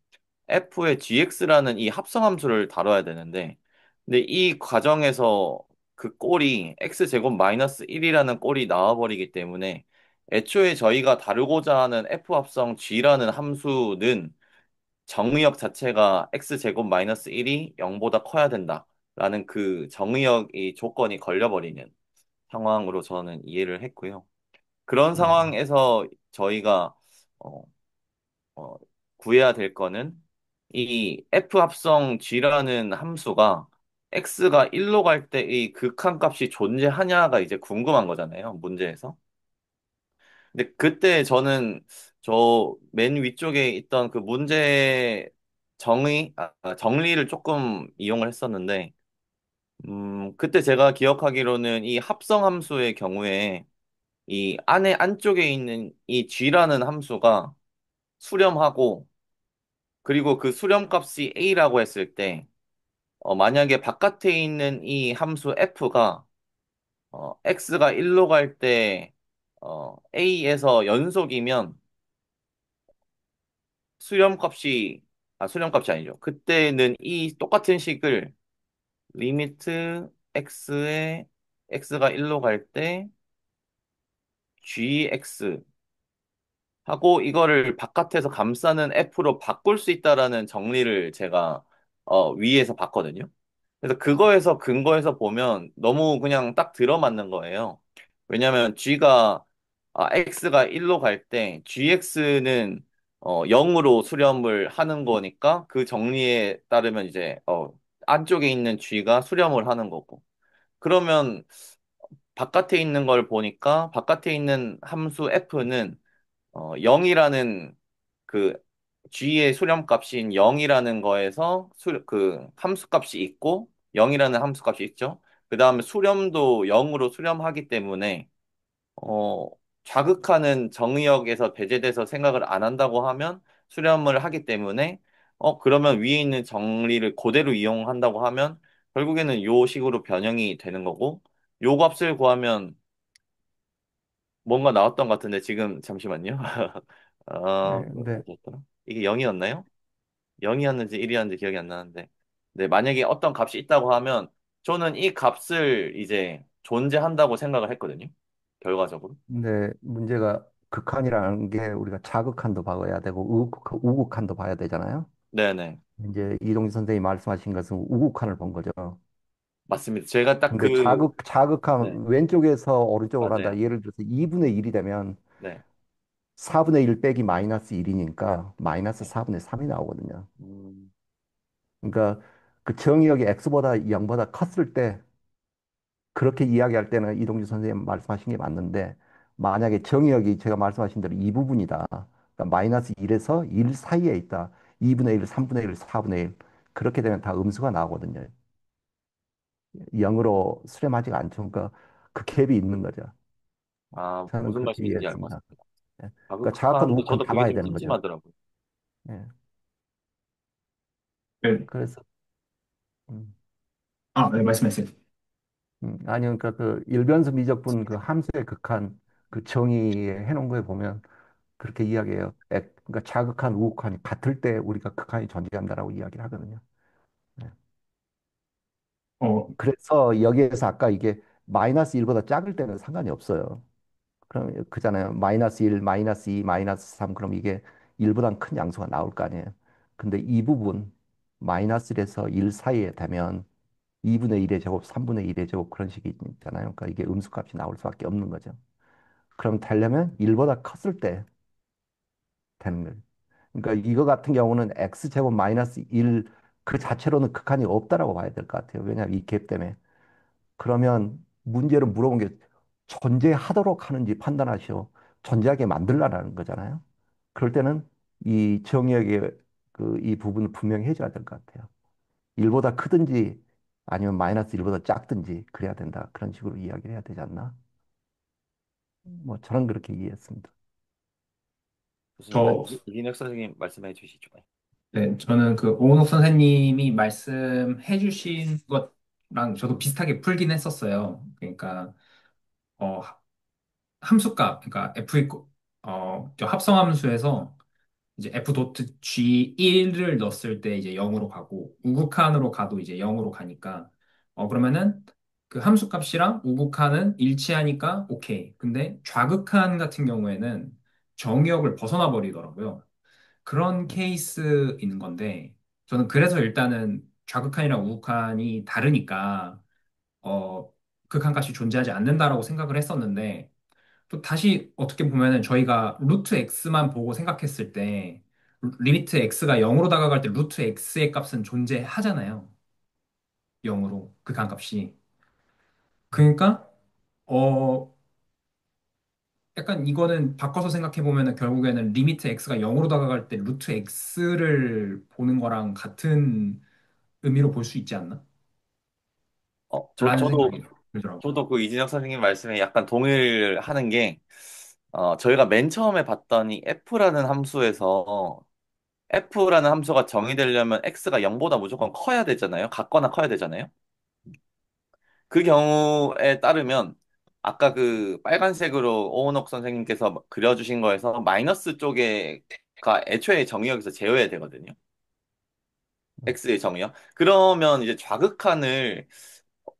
F의 GX라는 이 합성함수를 다뤄야 되는데, 근데 이 과정에서 그 꼴이 X제곱 마이너스 1이라는 꼴이 나와버리기 때문에 애초에 저희가 다루고자 하는 F 합성 G라는 함수는 정의역 자체가 x제곱 마이너스 1이 0보다 커야 된다라는 그 정의역이 조건이 걸려버리는 상황으로 저는 이해를 했고요. 그런 네. 상황에서 저희가 어, 어, 구해야 될 거는 이 f 합성 g라는 함수가 x가 1로 갈 때 이 극한값이 존재하냐가 이제 궁금한 거잖아요, 문제에서. 근데 그때 저는 저 맨 위쪽에 있던 그 문제 정리를 조금 이용을 했었는데, 그때 제가 기억하기로는 이 합성함수의 경우에 이 안쪽에 있는 이 g라는 함수가 수렴하고, 그리고 그 수렴값이 a라고 했을 때, 만약에 바깥에 있는 이 함수 f가 x가 1로 갈 때, a에서 연속이면 수렴값이 수렴값이 아니죠. 그때는 이 똑같은 식을 리미트 x에 x가 1로 갈 때 gx 하고 이거를 바깥에서 감싸는 f로 바꿀 수 있다라는 정리를 제가 위에서 봤거든요. 그래서 그거에서 근거에서 보면 너무 그냥 딱 들어맞는 거예요. 왜냐하면 x가 1로 갈 때 gx는 0으로 수렴을 하는 거니까 그 정리에 따르면 이제 안쪽에 있는 g가 수렴을 하는 거고. 그러면 바깥에 있는 걸 보니까 바깥에 있는 함수 f는 0이라는 그 g의 수렴값인 0이라는 거에서 그 함수값이 있고 0이라는 함수값이 있죠. 그 다음에 수렴도 0으로 수렴하기 때문에 어, 자극하는 정의역에서 배제돼서 생각을 안 한다고 하면 수렴을 하기 때문에 그러면 위에 있는 정리를 그대로 이용한다고 하면 결국에는 요 식으로 변형이 되는 거고 요 값을 구하면 뭔가 나왔던 것 같은데 지금 잠시만요. 네. 근데 뭐였더라? 이게 0이었나요? 0이었는지 1이었는지 기억이 안 나는데. 네, 만약에 어떤 값이 있다고 하면 저는 이 값을 이제 존재한다고 생각을 했거든요. 결과적으로. 근데 문제가 극한이라는 게 우리가 자극한도 봐야 되고 우극한도 봐야 되잖아요. 네네. 이제 이동진 선생님이 말씀하신 것은 우극한을 본 거죠. 맞습니다. 제가 딱 근데 네, 자극한 왼쪽에서 오른쪽으로 간다. 맞아요. 예를 들어서 2분의 1이 되면 네. 4분의 1 빼기 마이너스 1이니까 마이너스 네. 4분의 3이 나오거든요. 음, 그러니까 그 정의역이 x보다 0보다 컸을 때 그렇게 이야기할 때는 이동주 선생님 말씀하신 게 맞는데 만약에 정의역이 제가 말씀하신 대로 이 부분이다. 그러니까 마이너스 1에서 1 사이에 있다. 2분의 1, 3분의 1, 4분의 1. 그렇게 되면 다 음수가 나오거든요. 0으로 수렴하지가 않죠. 그러니까 그 갭이 있는 거죠. 저는 무슨 그렇게 말씀인지 알 것 이해했습니다. 같습니다. 예. 그러니까 자학관, 자극한도 우학관 저도 다 그게 봐야 좀 되는 거죠. 찜찜하더라고요. 예. 네. 그래서 음, 네, 말씀하세요. 아니 그러니까 그 일변수 미적분 그 함수의 극한 그 정의에 해놓은 거에 보면 그렇게 이야기해요. 그러니까 자극한, 우극한이 같을 때 우리가 극한이 존재한다라고 이야기를 하거든요. 네. 어, 그래서 여기에서 아까 이게 마이너스 1보다 작을 때는 상관이 없어요. 그럼 그잖아요. 마이너스 1, 마이너스 2, 마이너스 3. 그럼 이게 1보다 큰 양수가 나올 거 아니에요. 근데 이 부분 마이너스 1에서 1 사이에 되면 2분의 1의 제곱, 3분의 1의 제곱 그런 식이 있잖아요. 그러니까 이게 음수값이 나올 수밖에 없는 거죠. 그럼 되려면 1보다 컸을 때 되는 거예요. 그러니까 이거 같은 경우는 x제곱 마이너스 1 그 자체로는 극한이 없다라고 봐야 될 것 같아요. 왜냐하면 이 갭 때문에. 그러면 문제로 물어본 게 존재하도록 하는지 판단하시오. 존재하게 만들라는 거잖아요. 그럴 때는 이 정의역의 이 부분을 분명히 해줘야 될 것 같아요. 1보다 크든지 아니면 마이너스 1보다 작든지 그래야 된다. 그런 식으로 이야기를 해야 되지 않나? 뭐 저는 그렇게 이해했습니다. 좋습니다. 저, 이진혁 선생님 말씀해 주시죠. 네, 저는 그 오은옥 선생님이 말씀해 주신 것랑 저도 비슷하게 풀긴 했었어요. 그러니까, 어, 함수값, 그러니까 저 합성함수에서 이제 f 도트 g1을 넣었을 때 이제 0으로 가고 우극한으로 가도 이제 0으로 가니까 그러면은 그 함수값이랑 우극한은 일치하니까 오케이. 근데 좌극한 같은 경우에는 정의역을 벗어나 버리더라고요. 그런 케이스인 건데 저는 그래서 일단은 좌극한이랑 우극한이 다르니까 어 극한값이 존재하지 않는다라고 생각을 했었는데 또 다시 어떻게 보면은 저희가 루트 x만 보고 생각했을 때 리미트 x가 0으로 다가갈 때 루트 x의 값은 존재하잖아요. 0으로 극한값이. 그러니까 어 약간 이거는 바꿔서 생각해 보면은 결국에는 리미트 x가 0으로 다가갈 때 루트 x를 보는 거랑 같은 의미로 볼 수 있지 않나? 라는 저도, 생각이 들더라고요. 저도 그 이진혁 선생님 말씀에 약간 동의를 하는 게, 저희가 맨 처음에 봤더니 F라는 함수가 정의되려면 X가 0보다 무조건 커야 되잖아요. 같거나 커야 되잖아요. 그 경우에 따르면, 아까 그 빨간색으로 오은옥 선생님께서 그려주신 거에서 마이너스 쪽에가 애초에 정의역에서 제어해야 되거든요. X의 정의역. 그러면 이제 좌극한을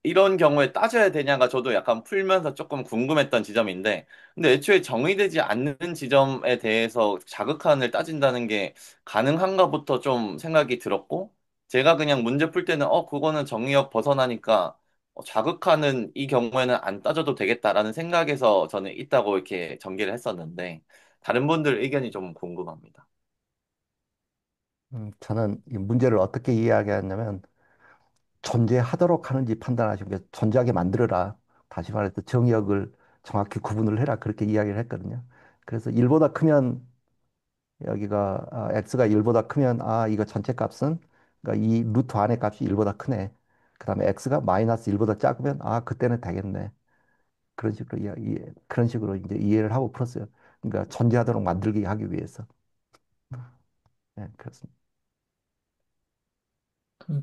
이런 경우에 따져야 되냐가 저도 약간 풀면서 조금 궁금했던 지점인데, 근데 애초에 정의되지 않는 지점에 대해서 자극한을 따진다는 게 가능한가부터 좀 생각이 들었고, 제가 그냥 문제 풀 때는, 그거는 정의역 벗어나니까 자극한은 이 경우에는 안 따져도 되겠다라는 생각에서 저는 있다고 이렇게 전개를 했었는데, 다른 분들 의견이 좀 궁금합니다. 저는 이 문제를 어떻게 이해하겠냐면 존재하도록 하는지 판단하시고 존재하게 만들어라. 다시 말해서 정의역을 정확히 구분을 해라. 그렇게 이야기를 했거든요. 그래서 1보다 크면 여기가 x가 1보다 크면 이거 전체 값은 그러니까 이 루트 안의 값이 1보다 크네. 그다음에 x가 마이너스 1보다 작으면 그때는 되겠네. 그런 식으로 그런 식으로 이제 이해를 하고 풀었어요. 그러니까 존재하도록 만들기 하기 위해서. 네, 그렇습니다. 그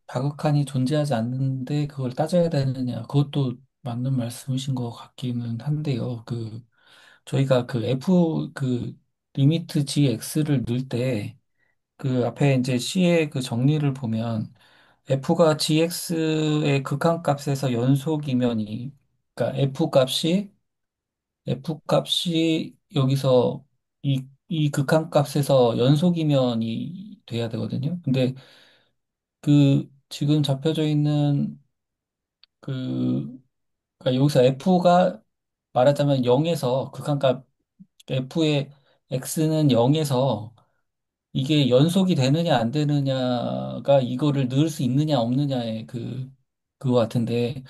자극한이 존재하지 않는데 그걸 따져야 되느냐. 그것도 맞는 말씀이신 것 같기는 한데요. 저희가 리미트 gx를 넣을 때 그 앞에 이제 C의 그 정리를 보면 F가 gx의 극한값에서 연속이면 그러니까 F 값이 여기서 이 극한값에서 연속이면이 돼야 되거든요. 근데 지금 잡혀져 있는 그, 그러니까 여기서 F가 말하자면 0에서 극한값 F의 X는 0에서 이게 연속이 되느냐 안 되느냐가 이거를 넣을 수 있느냐 없느냐의 그거 같은데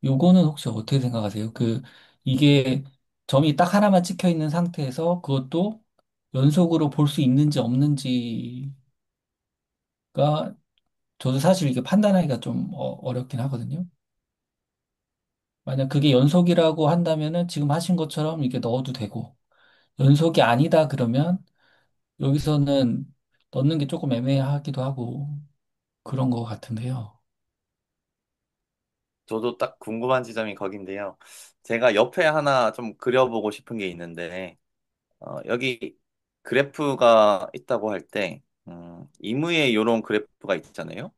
요거는 혹시 어떻게 생각하세요? 이게 점이 딱 하나만 찍혀 있는 상태에서 그것도 연속으로 볼 수 있는지 없는지가 저도 사실 이게 판단하기가 좀 어렵긴 하거든요. 만약 그게 연속이라고 한다면은 지금 하신 것처럼 이게 넣어도 되고 연속이 아니다 그러면 여기서는 넣는 게 조금 애매하기도 하고 그런 것 같은데요. 저도 딱 궁금한 지점이 거긴데요. 제가 옆에 하나 좀 그려보고 싶은 게 있는데, 여기 그래프가 있다고 할 때, 임의의 이런 그래프가 있잖아요.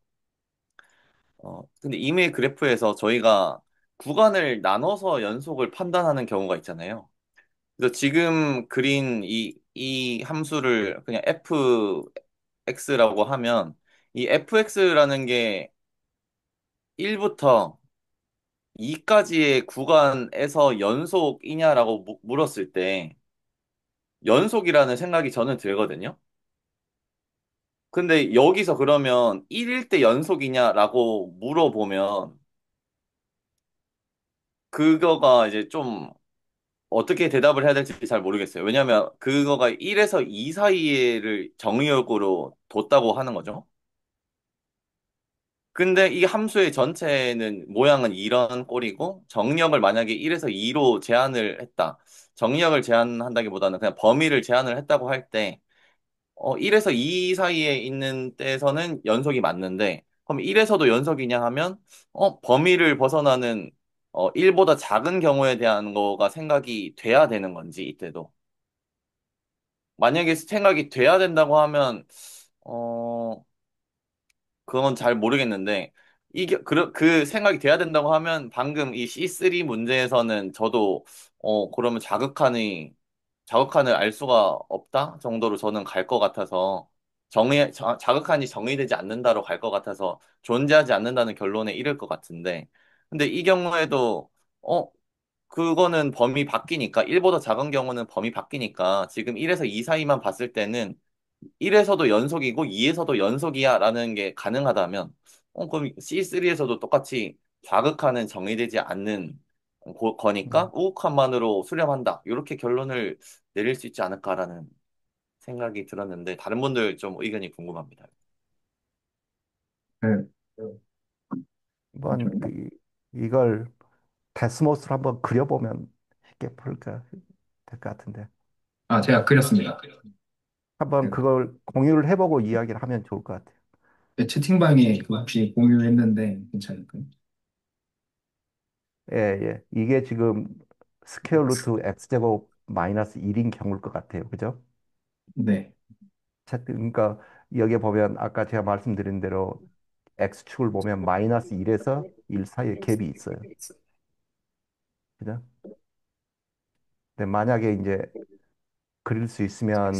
근데 이메일 그래프에서 저희가 구간을 나눠서 연속을 판단하는 경우가 있잖아요. 그래서 지금 그린 이 함수를 그냥 fx라고 하면 이 fx라는 게 1부터 2까지의 구간에서 연속이냐라고 물었을 때 연속이라는 생각이 저는 들거든요. 근데 여기서 그러면 1일 때 연속이냐라고 물어보면 그거가 이제 좀 어떻게 대답을 해야 될지 잘 모르겠어요. 왜냐하면 그거가 1에서 2 사이를 정의역으로 뒀다고 하는 거죠. 근데 이 함수의 전체는 모양은 이런 꼴이고 정의역을 만약에 1에서 2로 제한을 했다. 정의역을 제한한다기보다는 그냥 범위를 제한을 했다고 할 때 1에서 2 사이에 있는 때에서는 연속이 맞는데 그럼 1에서도 연속이냐 하면 범위를 벗어나는 1보다 작은 경우에 대한 거가 생각이 돼야 되는 건지 이때도 만약에 생각이 돼야 된다고 하면 어 그건 잘 모르겠는데 이게 그 생각이 돼야 된다고 하면 방금 이 C3 문제에서는 저도 그러면 자극한을 알 수가 없다 정도로 저는 갈 것 같아서 자극한이 정의되지 않는다로 갈 것 같아서 존재하지 않는다는 결론에 이를 것 같은데 근데 이 경우에도 어 그거는 범위 바뀌니까 1보다 작은 경우는 범위 바뀌니까 지금 1에서 2 사이만 봤을 때는 1에서도 연속이고 2에서도 연속이야 라는 게 가능하다면 그럼 C3에서도 똑같이 자극하는 정의되지 않는 거니까 우극한만으로 수렴한다. 이렇게 결론을 내릴 수 있지 않을까라는 생각이 들었는데 다른 분들 좀 의견이 궁금합니다. 네. 한번 이걸 데스모스로 한번 그려보면 쉽게 풀까 될 것 같은데. 아, 제가 그렸습니다. 한번 네. 그걸 공유를 해보고 이야기를 하면 좋을 것 같아요. 네, 채팅방에 그 혹시 공유했는데 괜찮을까요? 예, 예. 이게 지금 스퀘어 루트 x제곱 마이너스 1인 경우일 것 같아요. 그죠? 네. 그러니까 여기에 보면 아까 제가 말씀드린 대로 x축을 보면 마이너스 1에서 1 사이에 갭이 있어요. 그죠? 근데 만약에 이제 그릴 수 있으면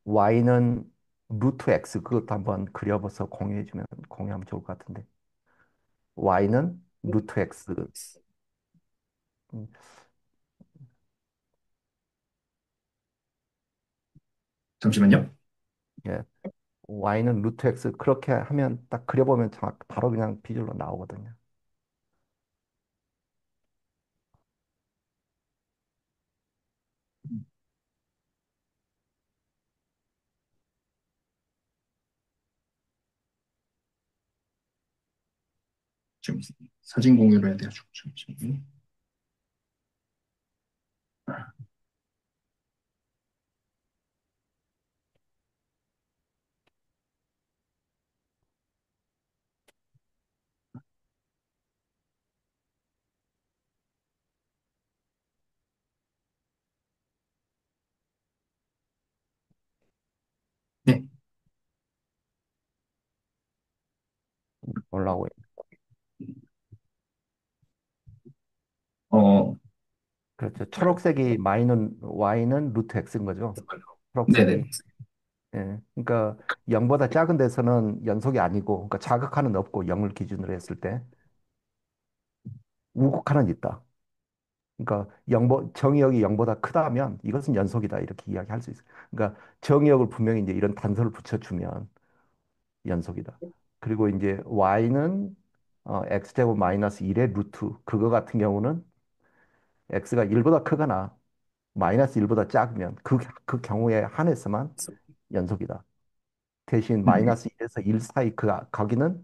y는 루트 x 그것도 한번 그려봐서 공유하면 좋을 것 같은데 y는 루트 x 음, 잠시만요. 예. y는 루트 x 그렇게 하면 딱 그려보면 바로 그냥 비주얼로 나오거든요. 지금 사진 공유를 해야 돼가지고 잠시만요. 네. 올라오고 어, 그렇죠. 초록색이 y는 루트 x인 거죠. 네네. 초록색이. 예. 그러니까 0보다 작은 데서는 연속이 아니고, 그러니까 자극하는 없고 0을 기준으로 했을 때 우극하는 있다. 그러니까 정의역이 0보다 크다면 이것은 연속이다 이렇게 이야기할 수 있어요. 그러니까 정의역을 분명히 이제 이런 단서를 붙여주면 연속이다. 그리고 이제 y는 x제곱 마이너스 1의 루트 그거 같은 경우는 x가 1보다 크거나 마이너스 1보다 작으면 그 경우에 한해서만 연속이다. 대신 음, 마이너스 1에서 1 사이 거기는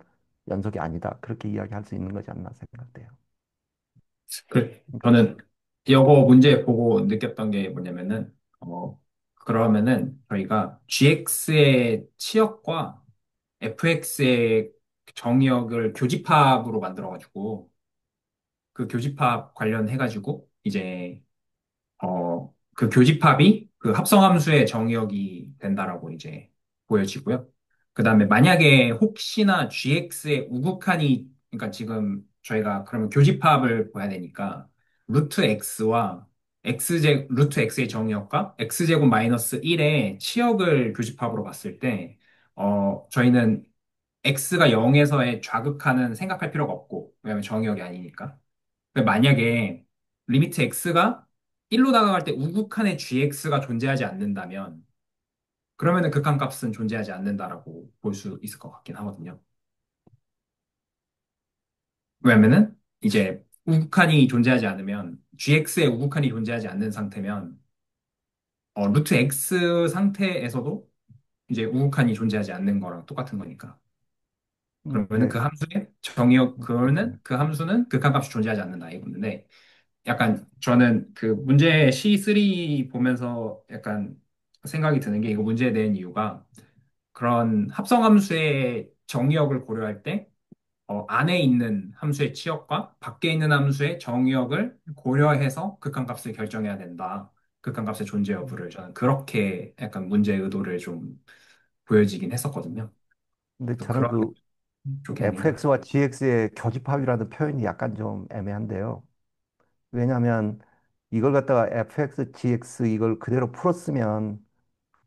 연속이 아니다. 그렇게 이야기할 수 있는 거지 않나 생각돼요. 그러니까 저는 이거 문제 보고 느꼈던 게 뭐냐면은, 그러면은 저희가 GX의 치역과 FX의 정의역을 교집합으로 만들어가지고, 그 교집합 관련해가지고, 이제, 그 교집합이 그 합성함수의 정의역이 된다라고 이제 보여지고요. 그다음에 만약에 혹시나 GX의 우극한이, 그러니까 지금 저희가 그러면 교집합을 봐야 되니까 루트 X와 루트 X의 정의역과 X제곱 마이너스 1의 치역을 교집합으로 봤을 때, 저희는 X가 0에서의 좌극한은 생각할 필요가 없고, 왜냐면 정의역이 아니니까. 근데 만약에 리미트 X가 1로 다가갈 때 우극한의 GX가 존재하지 않는다면, 그러면은 극한값은 존재하지 않는다라고 볼 수 있을 것 같긴 하거든요. 왜냐면은 이제 우극한이 존재하지 않으면 GX의 우극한이 존재하지 않는 상태면 루트 X 상태에서도 이제 우극한이 존재하지 않는 거랑 똑같은 거니까. 그러면은 네, 그 함수의 정의역 네. 그거는 그 함수는 극한값이 존재하지 않는다 이건데, 약간 저는 그 문제 C3 보면서 약간 생각이 드는 게, 이거 문제에 낸 이유가 그런 합성함수의 정의역을 고려할 때 안에 있는 함수의 치역과 밖에 있는 함수의 정의역을 고려해서 극한값을 결정해야 된다. 극한값의 존재 여부를 저는 그렇게 약간 문제의 의도를 좀 보여지긴 했었거든요. 근데 또 저는 그런 그 쪽이네요. fx와 gx의 교집합이라는 표현이 약간 좀 애매한데요. 왜냐하면 이걸 갖다가 fx, gx 이걸 그대로 풀었으면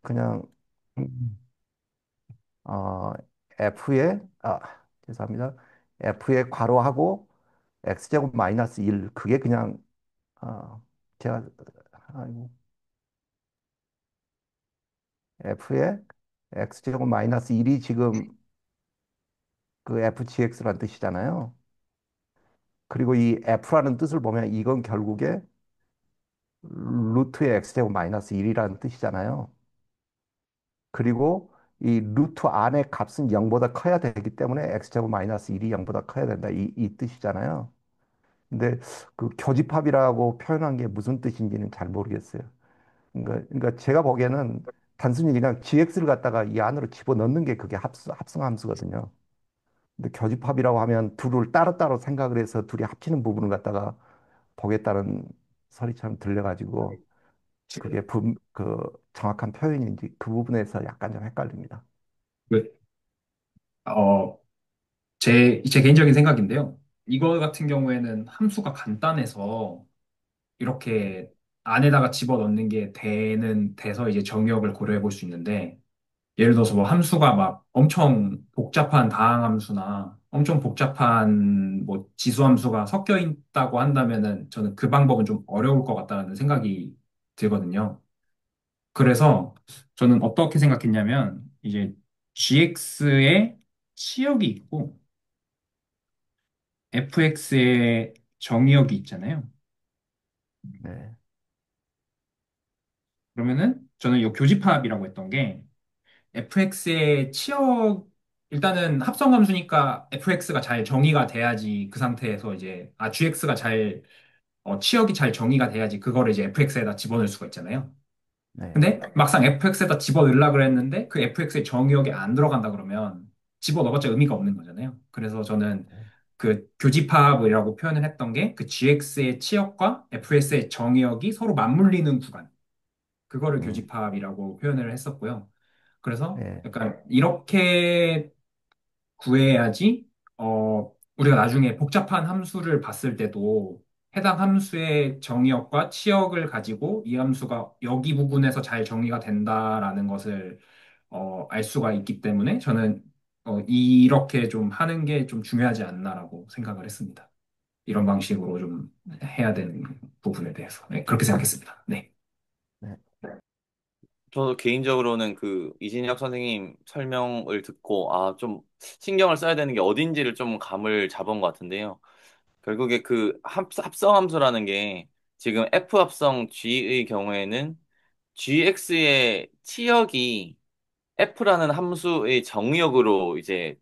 그냥 어, f의 죄송합니다. f의 괄호하고 x제곱 마이너스 1 그게 그냥 제가 아이고 f의 x제곱 마이너스 1이 지금 그 fgx라는 뜻이잖아요. 그리고 이 f라는 뜻을 보면 이건 결국에 루트의 x제곱 마이너스 1이라는 뜻이잖아요. 그리고 이 루트 안의 값은 0보다 커야 되기 때문에 x제곱 마이너스 1이 0보다 커야 된다. 이 뜻이잖아요. 근데 그 교집합이라고 표현한 게 무슨 뜻인지는 잘 모르겠어요. 그러니까 제가 보기에는 단순히 그냥 gx를 갖다가 이 안으로 집어넣는 게 그게 합성함수거든요. 근데 교집합이라고 하면 둘을 따로따로 생각을 해서 둘이 합치는 부분을 갖다가 보겠다는 소리처럼 들려가지고 그게 그 정확한 표현인지 그 부분에서 약간 좀 헷갈립니다. 그, 어, 제 개인적인 생각인데요. 이거 같은 경우에는 함수가 간단해서 이렇게 안에다가 집어넣는 게 돼서 이제 정의역을 고려해 볼 수 있는데, 예를 들어서 뭐 함수가 막 엄청 복잡한 다항함수나 엄청 복잡한 뭐 지수함수가 섞여 있다고 한다면은 저는 그 방법은 좀 어려울 것 같다는 생각이 들거든요. 그래서 저는 어떻게 생각했냐면, 이제 gx의 치역이 있고 fx의 정의역이 있잖아요. 네, 그러면은 저는 이 교집합이라고 했던 게 fx의 치역, 일단은 합성함수니까 fx가 잘 정의가 돼야지 그 상태에서 이제 gx가 잘 치역이 잘 정의가 돼야지 그거를 이제 fx에다 집어넣을 수가 있잖아요. 네, 근데 막상 fx에다 집어넣으려고 그랬는데 그 fx의 정의역에 안 들어간다 그러면 집어넣어봤자 의미가 없는 거잖아요. 그래서 저는 네, 그 교집합이라고 표현을 했던 게 그 gx의 치역과 fs의 정의역이 서로 맞물리는 구간, 그거를 음, 교집합이라고 표현을 했었고요. 그래서 네, 약간 이렇게 구해야지, 우리가 나중에 복잡한 함수를 봤을 때도 해당 함수의 정의역과 치역을 가지고 이 함수가 여기 부분에서 잘 정의가 된다라는 것을 알 수가 있기 때문에 저는 이렇게 좀 하는 게 좀 중요하지 않나라고 생각을 했습니다. 이런 방식으로 좀 해야 되는 부분에 대해서. 네, 그렇게 생각했습니다. 네. 네, 저도 개인적으로는 그 이진혁 선생님 설명을 듣고, 좀 신경을 써야 되는 게 어딘지를 좀 감을 잡은 것 같은데요. 결국에 그 합성함수라는 게 지금 F 합성 G의 경우에는 GX의 치역이 F라는 함수의 정의역으로 이제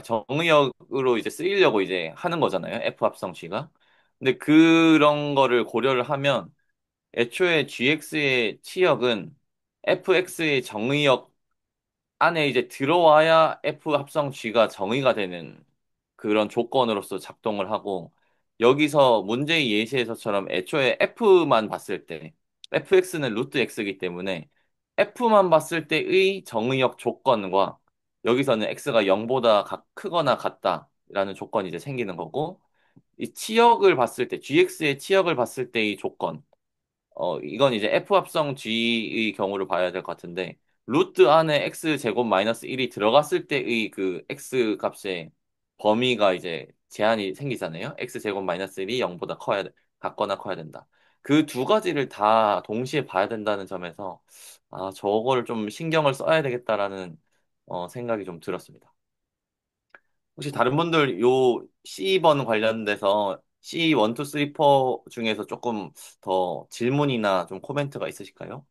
정의역으로 이제 쓰이려고 이제 하는 거잖아요. F 합성 G가. 근데 그런 거를 고려를 하면 애초에 GX의 치역은 FX의 정의역 안에 이제 들어와야 F 합성 G가 정의가 되는 그런 조건으로서 작동을 하고, 여기서 문제의 예시에서처럼 애초에 F만 봤을 때 FX는 루트 X이기 때문에 F만 봤을 때의 정의역 조건과 여기서는 x가 0보다 크거나 같다라는 조건이 이제 생기는 거고, 이 치역을 봤을 때, gx의 치역을 봤을 때의 조건, 이건 이제 f 합성 g의 경우를 봐야 될 것 같은데, 루트 안에 x 제곱 마이너스 1이 들어갔을 때의 그 x 값의 범위가 이제 제한이 생기잖아요. x 제곱 마이너스 1이 0보다 같거나 커야 된다. 그 두 가지를 다 동시에 봐야 된다는 점에서, 아, 저거를 좀 신경을 써야 되겠다라는 생각이 좀 들었습니다. 혹시 다른 분들 요 C번 관련돼서 C1, 2, 3, 4 중에서 조금 더 질문이나 좀 코멘트가 있으실까요?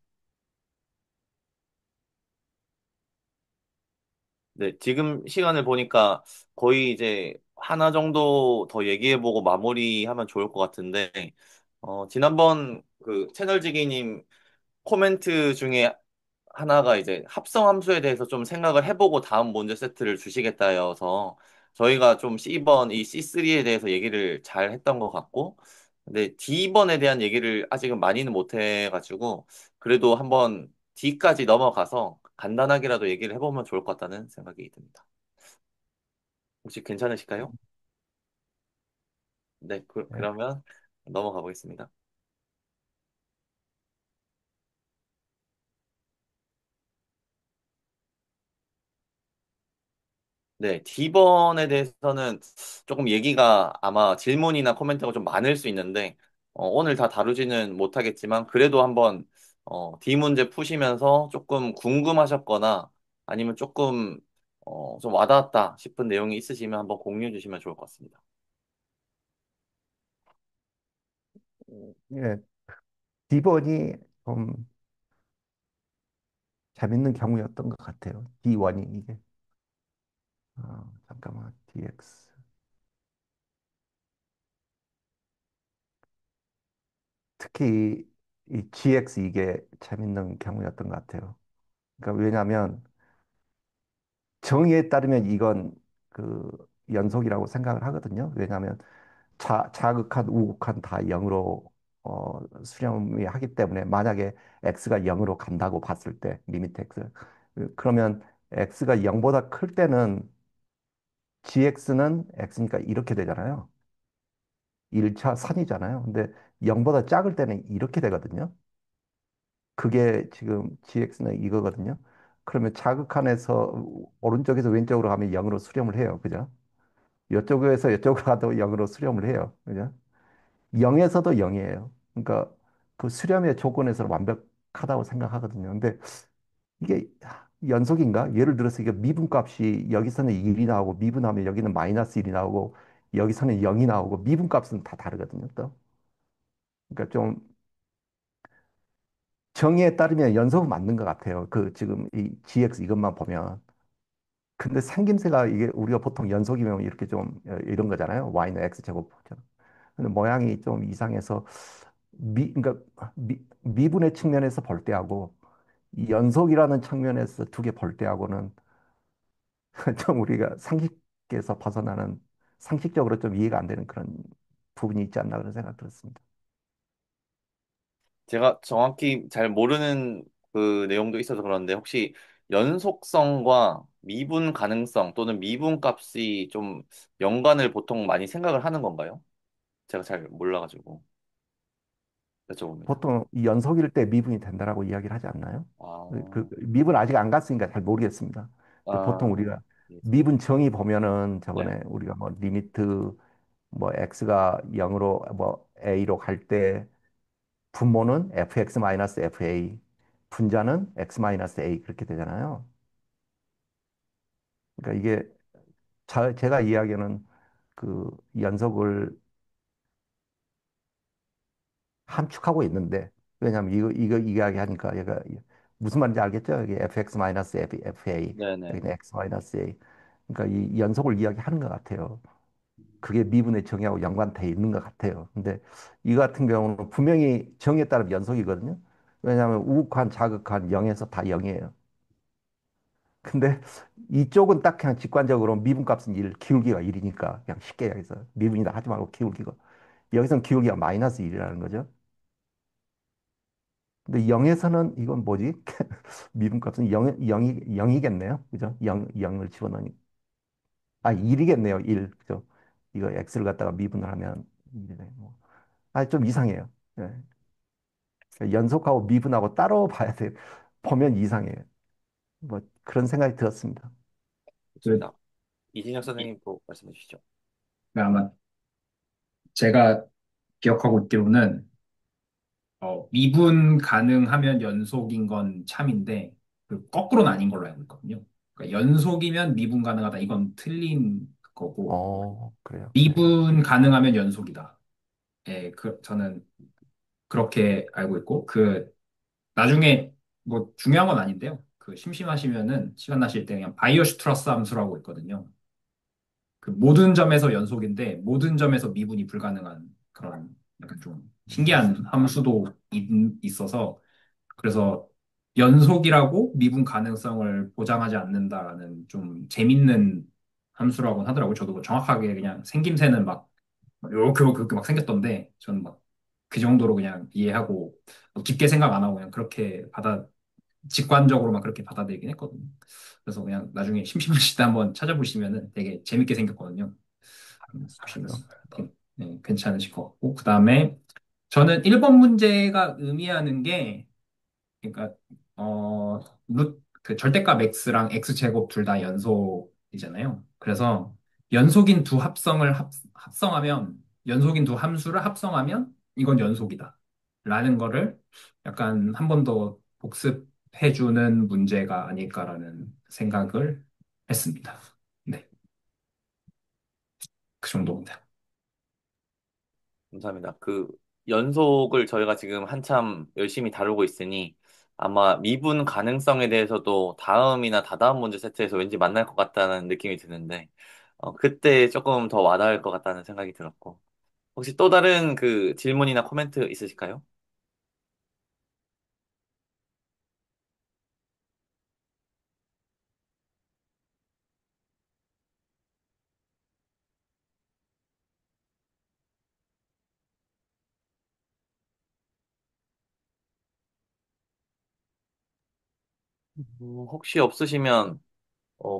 네, 지금 시간을 보니까 거의 이제 하나 정도 더 얘기해보고 마무리하면 좋을 것 같은데, 지난번 그 채널지기님 코멘트 중에 하나가 이제 합성 함수에 대해서 좀 생각을 해보고 다음 문제 세트를 주시겠다여서 저희가 좀 C번, 이 C3에 대해서 얘기를 잘 했던 것 같고, 근데 D번에 대한 얘기를 아직은 많이는 못 해가지고, 그래도 한번 D까지 넘어가서 간단하게라도 얘기를 해보면 좋을 것 같다는 생각이 듭니다. 혹시 괜찮으실까요? 네, 네. 그러면 넘어가 보겠습니다. 네, D번에 대해서는 조금 얘기가 아마 질문이나 코멘트가 좀 많을 수 있는데, 오늘 다 다루지는 못하겠지만, 그래도 한번, D 문제 푸시면서 조금 궁금하셨거나, 아니면 조금, 좀 와닿았다 싶은 내용이 있으시면 한번 공유해 주시면 좋을 것 같습니다. 예, D번이 좀 재밌는 경우였던 것 같아요. D1이 이게. 잠깐만, DX. 특히 이 GX 이게 재밌는 경우였던 것 같아요. 그러니까 왜냐하면 정의에 따르면 이건 그 연속이라고 생각을 하거든요. 왜냐하면 자극한, 우극한 다 0으로 수렴이 하기 때문에 만약에 x가 0으로 간다고 봤을 때 리미트 x 그러면 x가 0보다 클 때는 gx는 x니까 이렇게 되잖아요. 1차 선이잖아요. 근데 0보다 작을 때는 이렇게 되거든요. 그게 지금 gx는 이거거든요. 그러면 자극한에서 오른쪽에서 왼쪽으로 가면 0으로 수렴을 해요. 그죠? 이쪽에서 이쪽으로 가도 0으로 수렴을 해요. 그죠? 0에서도 0이에요. 그러니까 그 수렴의 조건에서 완벽하다고 생각하거든요. 근데 이게 연속인가? 예를 들어서 이게 미분값이 여기서는 1이 나오고 미분하면 여기는 마이너스 1이 나오고 여기서는 0이 나오고 미분값은 다 다르거든요. 또. 그러니까 좀 정의에 따르면 연속은 맞는 것 같아요. 그 지금 이 GX 이것만 보면. 근데 생김새가 이게 우리가 보통 연속이면 이렇게 좀 이런 거잖아요. Y는 X 제곱처럼. 근데 모양이 좀 이상해서 그러니까 미분의 측면에서 볼 때하고 이 연속이라는 측면에서 두 개 볼 때하고는 좀 우리가 상식에서 벗어나는 상식적으로 좀 이해가 안 되는 그런 부분이 있지 않나 그런 생각 들었습니다. 제가 정확히 잘 모르는 그 내용도 있어서 그런데 혹시 연속성과 미분 가능성 또는 미분 값이 좀 연관을 보통 많이 생각을 하는 건가요? 제가 잘 몰라가지고 여쭤봅니다. 보통 이 연속일 때 미분이 된다라고 이야기를 하지 않나요? 그 아, 미분 아직 안 갔으니까 잘 모르겠습니다. 근데 보통 아, 우리가 예. 미분 정의 보면은 네. 저번에 우리가 뭐 리미트 뭐 x가 0으로 뭐 a로 갈 때 분모는 fx-fa, 분자는 x-a 그렇게 되잖아요. 그러니까 이게 제가 이야기하는 그 연속을 함축하고 있는데 왜냐하면 이거 이야기하니까 얘가 무슨 말인지 알겠죠? 여기 fx-fa 네네. 여기는 x-a 그러니까 이 연속을 이야기하는 것 같아요. 그게 미분의 정의하고 연관돼 있는 것 같아요. 근데 이 같은 경우는 분명히 정의에 따르면 연속이거든요. 왜냐하면 우극한, 자극한 0에서 다 0이에요. 근데 이쪽은 딱 그냥 직관적으로 미분값은 1, 기울기가 1이니까 그냥 쉽게 여기서 미분이다 하지 말고 기울기가 여기서는 기울기가 마이너스 1이라는 거죠. 근데 0에서는 이건 뭐지? 미분값은 0이겠네요. 그죠? 0을 집어넣으니. 아, 1이겠네요. 1. 그죠? 이거 x를 갖다가 미분을 하면 1이네. 뭐. 아, 좀 이상해요. 예. 연속하고 미분하고 따로 봐야 돼요. 보면 이상해요. 뭐 그런 생각이 들었습니다. 그, 좋습니다. 이진혁 선생님도 말씀해 주시죠. 아마 제가 기억하고 있기로는 미분 가능하면 연속인 건 참인데 그 거꾸로는 아닌 걸로 알고 있거든요. 그러니까 연속이면 미분 가능하다. 이건 틀린 거고 그래요. 네. 미분 가능하면 연속이다. 예, 저는 그렇게 알고 있고 나중에 뭐 중요한 건 아닌데요. 심심하시면은 시간 나실 때 그냥 바이오슈트러스 함수라고 있거든요. 모든 점에서 연속인데 모든 점에서 미분이 불가능한 그런 약간 좀 신기한 함수도 있어서 그래서 연속이라고 미분 가능성을 보장하지 않는다라는 좀 재밌는 함수라고 하더라고요. 저도 뭐 정확하게 그냥 생김새는 막 요렇게 그렇게 막 생겼던데 저는 막 그 정도로 그냥 이해하고 뭐 깊게 생각 안 하고 그냥 그렇게 직관적으로만 그렇게 받아들이긴 했거든요. 그래서 그냥 나중에 심심하실 때 한번 찾아보시면은 되게 재밌게 생겼거든요. 보시면 그래요. 네, 괜찮으실 것 같고 그 다음에 저는 1번 문제가 의미하는 게 그러니까 어, 그 절대값 x랑 x제곱 둘 다 연속이잖아요. 그래서 연속인 두 합성하면 연속인 두 함수를 합성하면 이건 연속이다. 라는 거를 약간 한 번 더 복습해주는 문제가 아닐까라는 생각을 했습니다. 네, 그 정도입니다. 감사합니다. 그 연속을 저희가 지금 한참 열심히 다루고 있으니 아마 미분 가능성에 대해서도 다음이나 다다음 문제 세트에서 왠지 만날 것 같다는 느낌이 드는데 그때 조금 더 와닿을 것 같다는 생각이 들었고 혹시 또 다른 그 질문이나 코멘트 있으실까요? 혹시 없으시면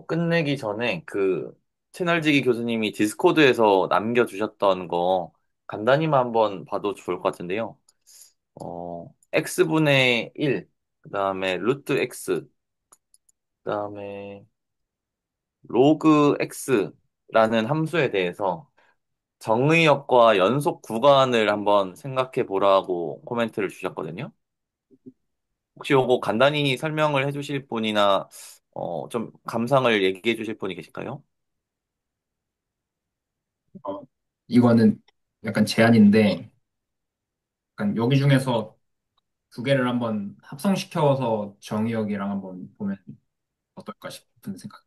끝내기 전에 그 채널지기 교수님이 디스코드에서 남겨주셨던 거 간단히만 한번 봐도 좋을 것 같은데요. x분의 1, 그 다음에 루트 x, 그 다음에 로그 x라는 함수에 대해서 정의역과 연속 구간을 한번 생각해 보라고 코멘트를 주셨거든요. 혹시 요거 간단히 설명을 해 주실 분이나 좀 감상을 얘기해 주실 분이 계실까요? 어, 이거는 약간 제안인데 약간 여기 중에서 두 개를 한번 합성시켜서 정의역이랑 한번 보면 어떨까 싶은 생각.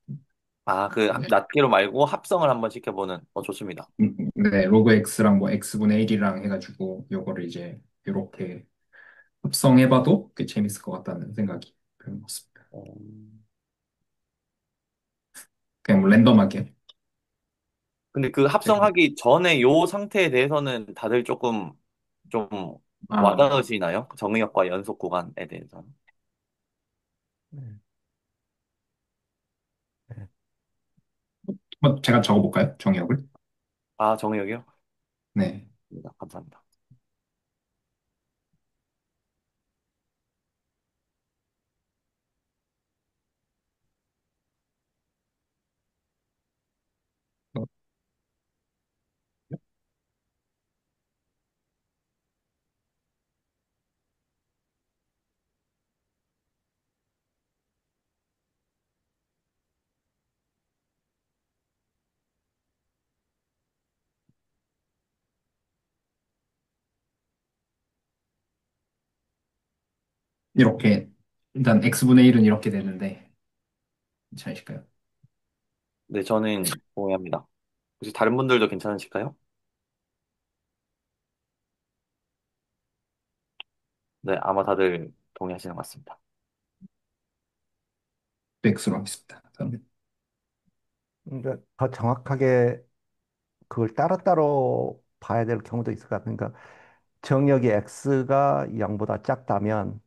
아, 그 낱개로 말고 합성을 한번 시켜보는 좋습니다. 네, 로그 x랑 뭐 x분의 1이랑 해가지고 요거를 이제 이렇게 합성해봐도 꽤 재밌을 것 같다는 생각이 드는 것 같습니다. 어, 그냥 뭐 랜덤하게. 근데 그 네. 합성하기 전에 요 상태에 대해서는 다들 조금 좀 아, 와닿으시나요? 정의역과 연속 구간에 대해서는. 네. 네. 한번 제가 적어볼까요? 정의역을. 아, 정의역이요? 네. 네, 감사합니다. 어, 이렇게 일단 x분의 1은 이렇게 되는데 괜찮으실까요? 네, 저는 동의합니다. 혹시 다른 분들도 괜찮으실까요? 네, 아마 다들 동의하시는 것 같습니다. x로 하겠습니다. 그다음에 그러니까 더 정확하게 그걸 따로따로 봐야 될 경우도 있을 것 같아요. 그러니까 정역이 x가 0보다 작다면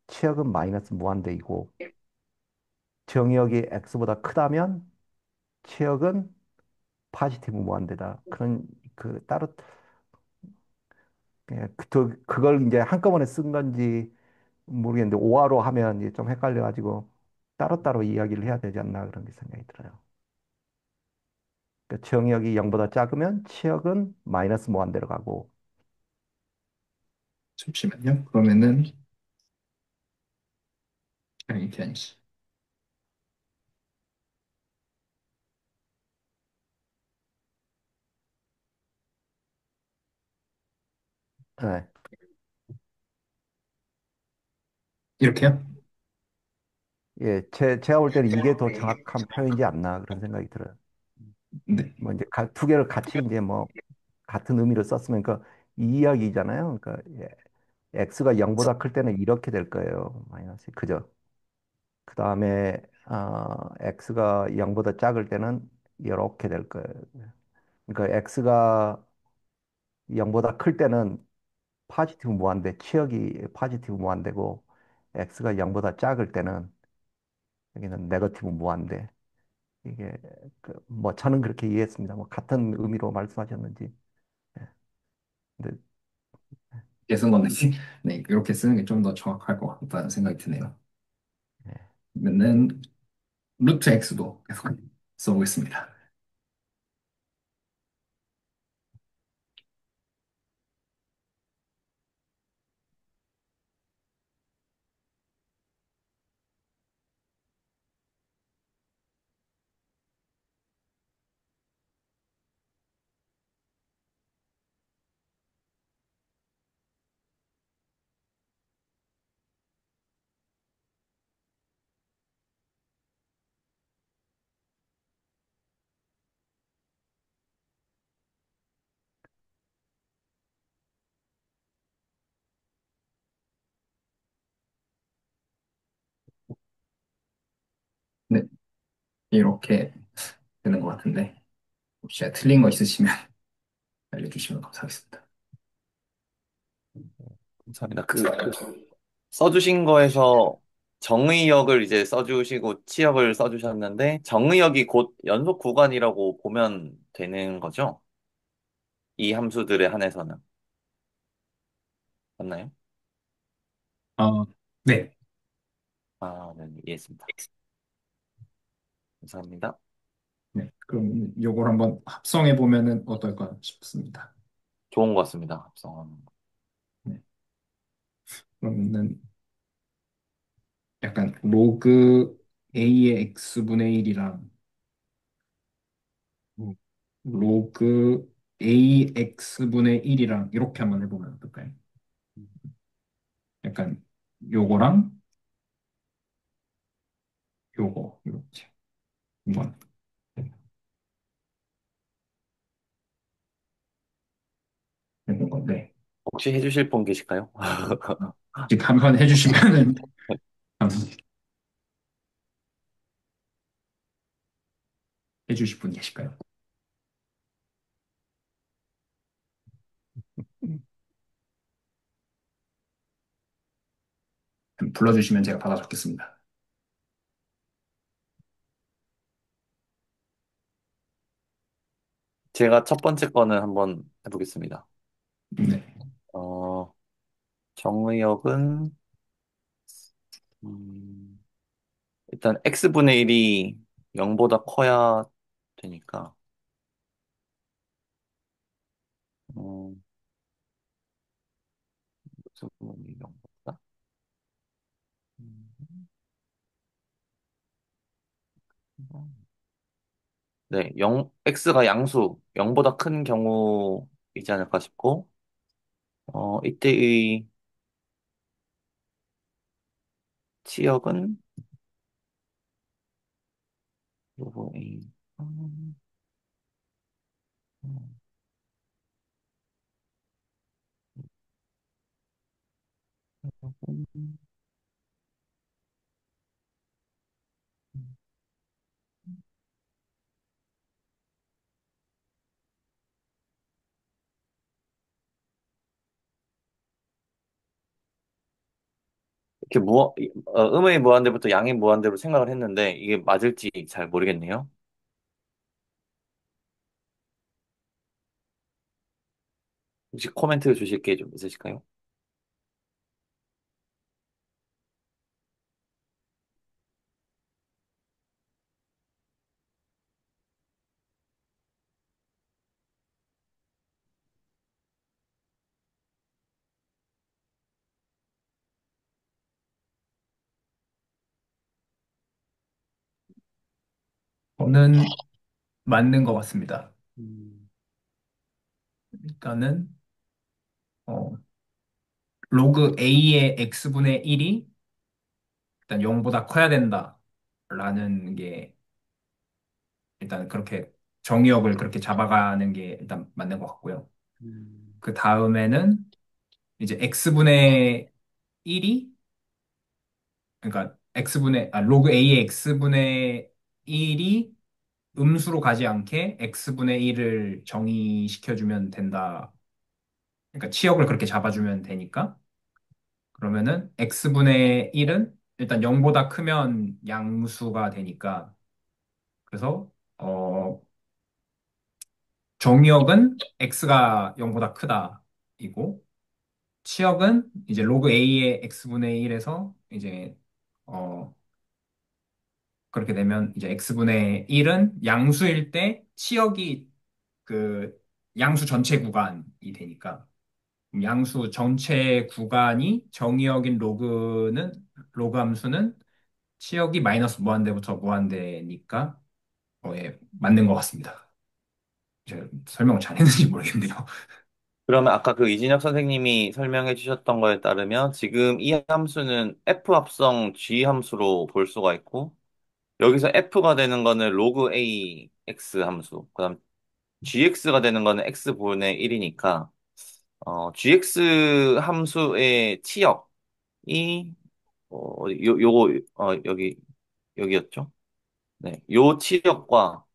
치역은 마이너스 무한대이고 정의역이 x보다 크다면 치역은 파지티브 무한대다. 그런 따로 그걸 이제 한꺼번에 쓴 건지 모르겠는데 오화로 하면 이제 좀 헷갈려가지고 따로따로 이야기를 해야 되지 않나 그런 게 생각이 들어요. 그러니까 정의역이 0보다 작으면 치역은 마이너스 무한대로 가고 잠시만요. 그러면은 이렇게 아니지. 네. 이렇게요? 예, 제가 볼 때는 이게 더 정확한 표현이지 않나 그런 생각이 들어요. 네. 뭐 이제 두 개를 같이 이제 뭐 같은 의미로 썼으면 이 이야기잖아요. 그러니까 예, x가 0보다 클 때는 이렇게 될 거예요. 마이너스 그죠? 그 다음에 x가 0보다 작을 때는 이렇게 될 거예요. 그러니까 x가 0보다 클 때는 파지티브 무한대, 치역이 파지티브 무한대고 x가 0보다 작을 때는 여기는 네거티브 무한대. 이게 뭐 저는 그렇게 이해했습니다. 뭐 같은 의미로 말씀하셨는지. 예. 근데 이렇게 쓴 건데, 네, 이렇게 쓰는 게 좀 더 정확할 것 같다는 생각이 드네요. 예. 그러면은 루트 x도 계속 써보겠습니다. 네, 이렇게 되는 것 같은데, 혹시 제가 틀린 거 있으시면 알려주시면 감사하겠습니다. 감사합니다. 써주신 거에서 정의역을 이제 써주시고 치역을 써주셨는데 정의역이 곧 연속 구간이라고 보면 되는 거죠? 이 함수들에 한해서는 맞나요? 네, 아, 네, 이해했습니다. 감사합니다. 네, 그럼 요걸 한번 합성해 보면은 어떨까 싶습니다. 좋은 것 같습니다. 합성하는 거. 네, 그러면은 약간 로그 a의 x분의 1이랑 로그 ax분의 1이랑 이렇게 한번 해보면 어떨까요? 약간 요거랑 요거 이렇게 한번 해본 건데 혹시 해주실 분 계실까요? 지금 한번 해주시면은 감사합니다. 해주실 분 계실까요? 불러주시면 제가 받아 적겠습니다. 제가 첫 번째 거는 한번 해보겠습니다. 네, 어, 정의역은 음, 일단 x분의 1이 0보다 커야 되니까 어, x분의 1이 0보다 네, x가 양수 0보다 큰 경우이지 않을까 싶고 이때의 치역은 요거 A 이렇게 음의 무한대부터 양의 무한대로 생각을 했는데 이게 맞을지 잘 모르겠네요. 혹시 코멘트 주실 게 좀 있으실까요? 저는 맞는 것 같습니다. 음, 일단은 어, 로그 A의 x분의 1이 일단 0보다 커야 된다라는 게 일단 그렇게 정의역을 그렇게 잡아가는 게 일단 맞는 것 같고요. 음, 그 다음에는 이제 x분의 1이 그러니까 로그 a의 x분의 1이 음수로 가지 않게 x분의 1을 정의시켜주면 된다. 그러니까 치역을 그렇게 잡아주면 되니까 그러면은 x분의 1은 일단 0보다 크면 양수가 되니까 그래서 정의역은 x가 0보다 크다 이고 치역은 이제 로그 a의 x분의 1에서 이제 어 그렇게 되면 이제 x분의 1은 양수일 때 치역이 그 양수 전체 구간이 되니까 양수 전체 구간이 정의역인 로그 함수는 치역이 마이너스 무한대부터 무한대니까 예, 맞는 것 같습니다. 제가 설명을 잘했는지 모르겠네요. 그러면 아까 그 이진혁 선생님이 설명해 주셨던 거에 따르면 지금 이 함수는 F 합성 G 함수로 볼 수가 있고 여기서 F가 되는 거는 로그 A X 함수, 그다음 GX가 되는 거는 X분의 1이니까 GX 함수의 치역이 요거 여기였죠? 네, 요 치역과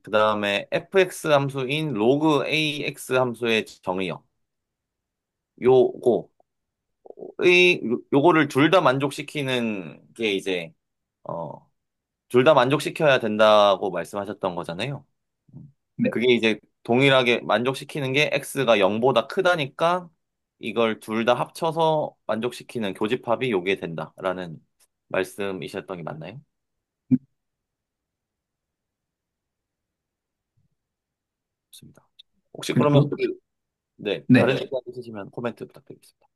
그다음에 fx 함수인 로그 ax 함수의 정의역 요거의 요거를 둘 다 만족시키는 게 이제 어, 둘 다 만족시켜야 된다고 말씀하셨던 거잖아요. 음. 네. 그게 이제 동일하게 만족시키는 게 x가 0보다 크다니까 이걸 둘 다 합쳐서 만족시키는 교집합이 요게 된다라는 말씀이셨던 게 맞나요? 좋습니다. 혹시 그러면 그리고 네, 다른 네. 의견 있으시면 코멘트 부탁드리겠습니다.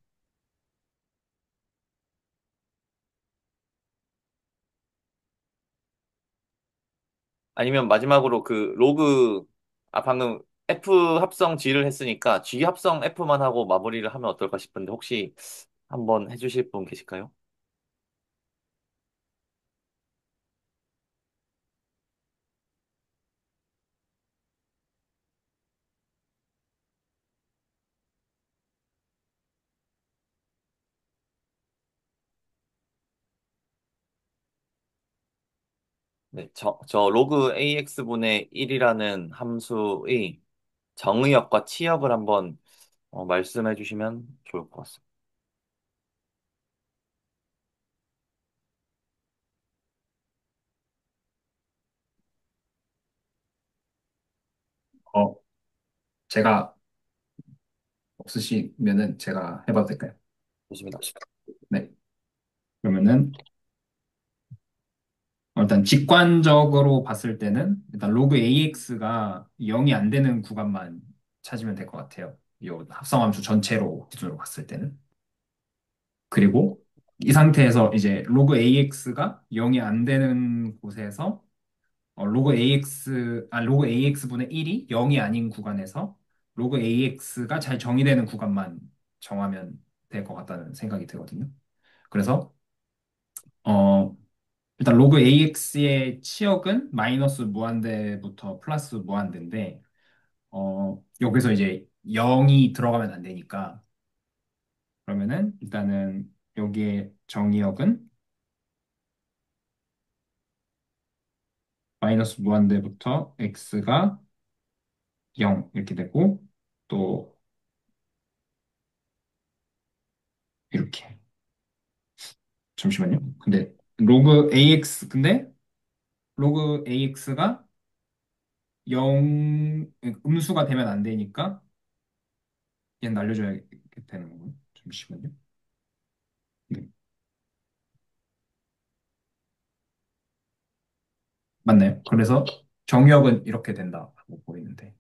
아니면 마지막으로 방금 F 합성 G를 했으니까 G 합성 F만 하고 마무리를 하면 어떨까 싶은데 혹시 한번 해주실 분 계실까요? 네, 저 로그 AX분의 1이라는 함수의 정의역과 치역을 한번 말씀해 주시면 좋을 것 같습니다. 어, 제가 없으시면은 제가 해봐도 될까요? 좋습니다. 네. 그러면은 일단 직관적으로 봤을 때는 일단 로그 AX가 0이 안 되는 구간만 찾으면 될 것 같아요. 이 합성함수 전체로 기준으로 봤을 때는. 그리고 이 상태에서 이제 로그 AX가 0이 안 되는 곳에서 로그 AX분의 1이 0이 아닌 구간에서 로그 AX가 잘 정의되는 구간만 정하면 될 것 같다는 생각이 들거든요. 그래서 어, 일단 로그 AX의 치역은 마이너스 무한대부터 플러스 무한대인데 여기서 이제 0이 들어가면 안 되니까 그러면은 일단은 여기에 정의역은 마이너스 무한대부터 x가 0 이렇게 되고 또 이렇게. 잠시만요. 근데 로그 AX가 0, 음수가 되면 안 되니까 얘는 날려줘야 되는 거고요. 잠시만요. 네, 맞나요? 그래서 정의역은 이렇게 된다고 보이는데.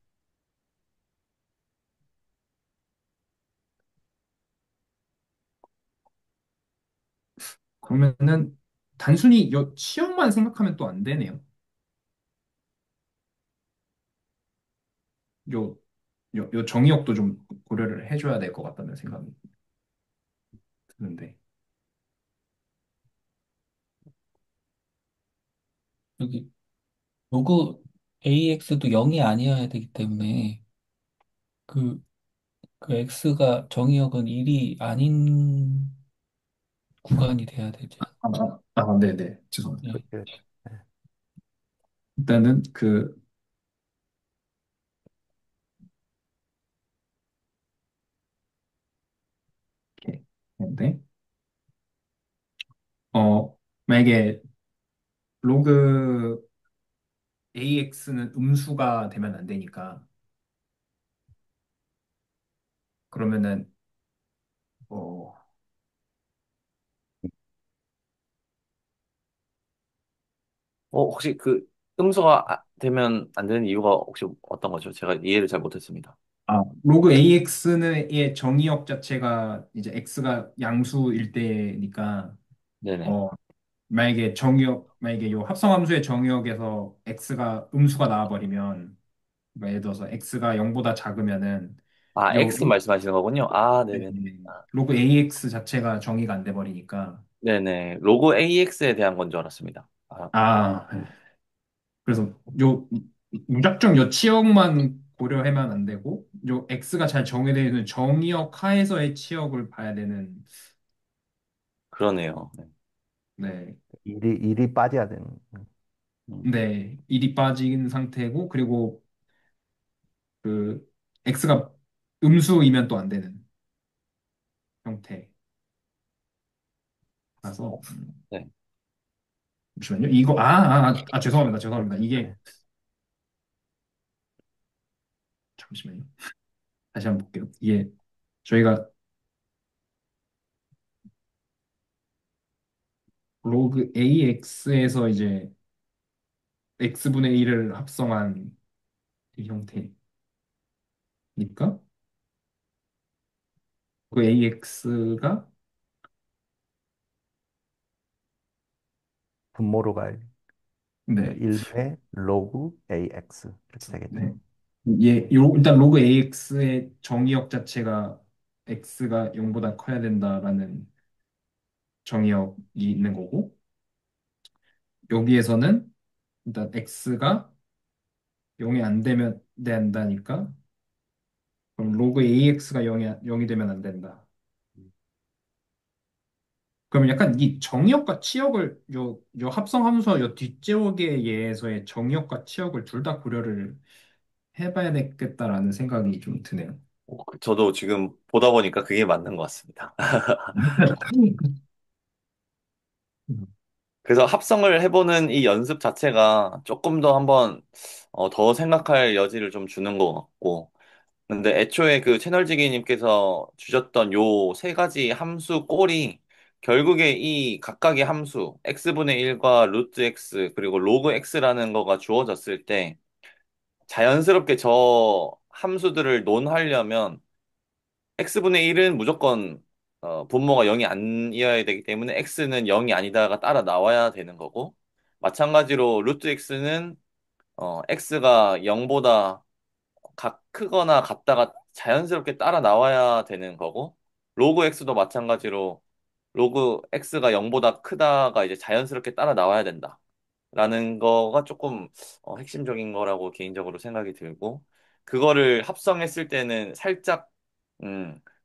그러면은 단순히 요 치역만 생각하면 또 안 되네요. 요, 요 정의역도 좀 고려를 해줘야 될 것 같다는 생각이 드는데. 여기 로그 AX도 0이 아니어야 되기 때문에 그, 그 X가 정의역은 1이 아닌 구간이 돼야 되지 않나? 네네. 죄송합니다. 예. 그렇게 일단은 네. 만약에 로그 AX는 음수가 되면 안 되니까, 그러면은, 어, 혹시 그 음수가 되면 안 되는 이유가 혹시 어떤 거죠? 제가 이해를 잘 못했습니다. 로그 AX의 정의역 자체가 이제 X가 양수일 때니까, 네네. 어, 만약에 요 합성함수의 정의역에서 X가 음수가 나와버리면, 그러니까 예를 들어서 X가 0보다 작으면은, 아, 요, X 말씀하시는 거군요. 아, 네, 네네. 로그 AX 자체가 정의가 안 돼버리니까, 네네. 로그 AX에 대한 건 줄 알았습니다. 아, 아, 그래서 요 무작정 요 치역만 고려하면 안 되고 요 X가 잘 정의되어 있는 정의역 하에서의 치역을 봐야 되는. 그러네요. 네. 네, 일이 빠져야 되는. 음, 네, 일이 빠진 상태고 그리고 그 X가 음수이면 또 안 되는 형태라서. 어, 네. 잠시만요. 죄송합니다. 이게 네. 잠시만요. 다시 한번 볼게요. 이게 저희가 로그 AX에서 이제 X분의 1을 합성한 이 형태니까 그 AX가. 분모로 가야 돼. 그러니까 네, 1분의 로그 AX 이렇게 되겠죠. 네. 일단 로그 AX의 정의역 자체가 X가 0보다 커야 된다라는 정의역이 있는 거고, 여기에서는 일단 X가 0이 안 되면 된다니까, 그럼 로그 AX가 0이 되면 안 된다. 그럼 약간 이 정의역과 치역을 요 합성함수 요 뒷제목에 의해서의 정의역과 치역을 둘 다 고려를 해봐야 되겠다라는 생각이 좀 드네요. 저도 지금 보다 보니까 그게 맞는 것 같습니다. 그래서 합성을 해보는 이 연습 자체가 조금 더 한번 더 생각할 여지를 좀 주는 것 같고, 근데 애초에 그 채널지기님께서 주셨던 요 세 가지 함수 꼴이 결국에 이 각각의 함수 x분의 1과 루트 x 그리고 로그 x라는 거가 주어졌을 때 자연스럽게 저 함수들을 논하려면 x분의 1은 무조건 분모가 0이 아니어야 되기 때문에 x는 0이 아니다가 따라 나와야 되는 거고, 마찬가지로 루트 x는 x가 0보다 크거나 같다가 자연스럽게 따라 나와야 되는 거고, 로그 x도 마찬가지로 로그 x가 0보다 크다가 이제 자연스럽게 따라 나와야 된다. 라는 거가 조금 핵심적인 거라고 개인적으로 생각이 들고, 그거를 합성했을 때는 살짝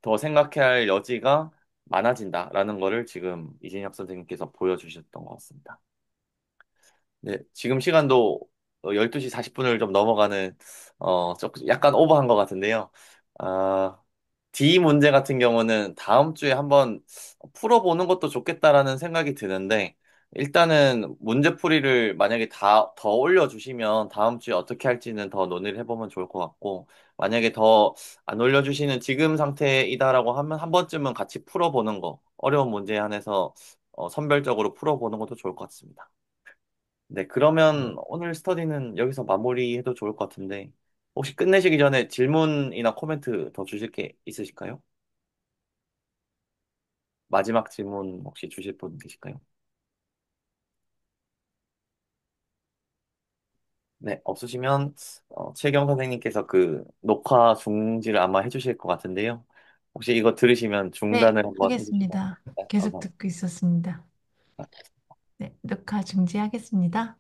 더 생각해야 할 여지가 많아진다라는 거를 지금 이진혁 선생님께서 보여주셨던 것 같습니다. 네, 지금 시간도 12시 40분을 좀 넘어가는, 조금 약간 오버한 것 같은데요. 아, D 문제 같은 경우는 다음 주에 한번 풀어보는 것도 좋겠다라는 생각이 드는데, 일단은 문제풀이를 만약에 더 올려주시면 다음 주에 어떻게 할지는 더 논의를 해보면 좋을 것 같고, 만약에 더 안 올려주시는 지금 상태이다라고 하면 한 번쯤은 같이 풀어보는 거, 어려운 문제에 한해서 선별적으로 풀어보는 것도 좋을 것 같습니다. 네, 그러면 오늘 스터디는 여기서 마무리해도 좋을 것 같은데, 혹시 끝내시기 전에 질문이나 코멘트 더 주실 게 있으실까요? 마지막 질문 혹시 주실 분 계실까요? 네, 없으시면 최경 선생님께서 그 녹화 중지를 아마 해주실 것 같은데요. 혹시 이거 들으시면 네, 중단을 한번 해주시면 하겠습니다. 네, 계속 감사합니다. 듣고 있었습니다. 네, 녹화 중지하겠습니다.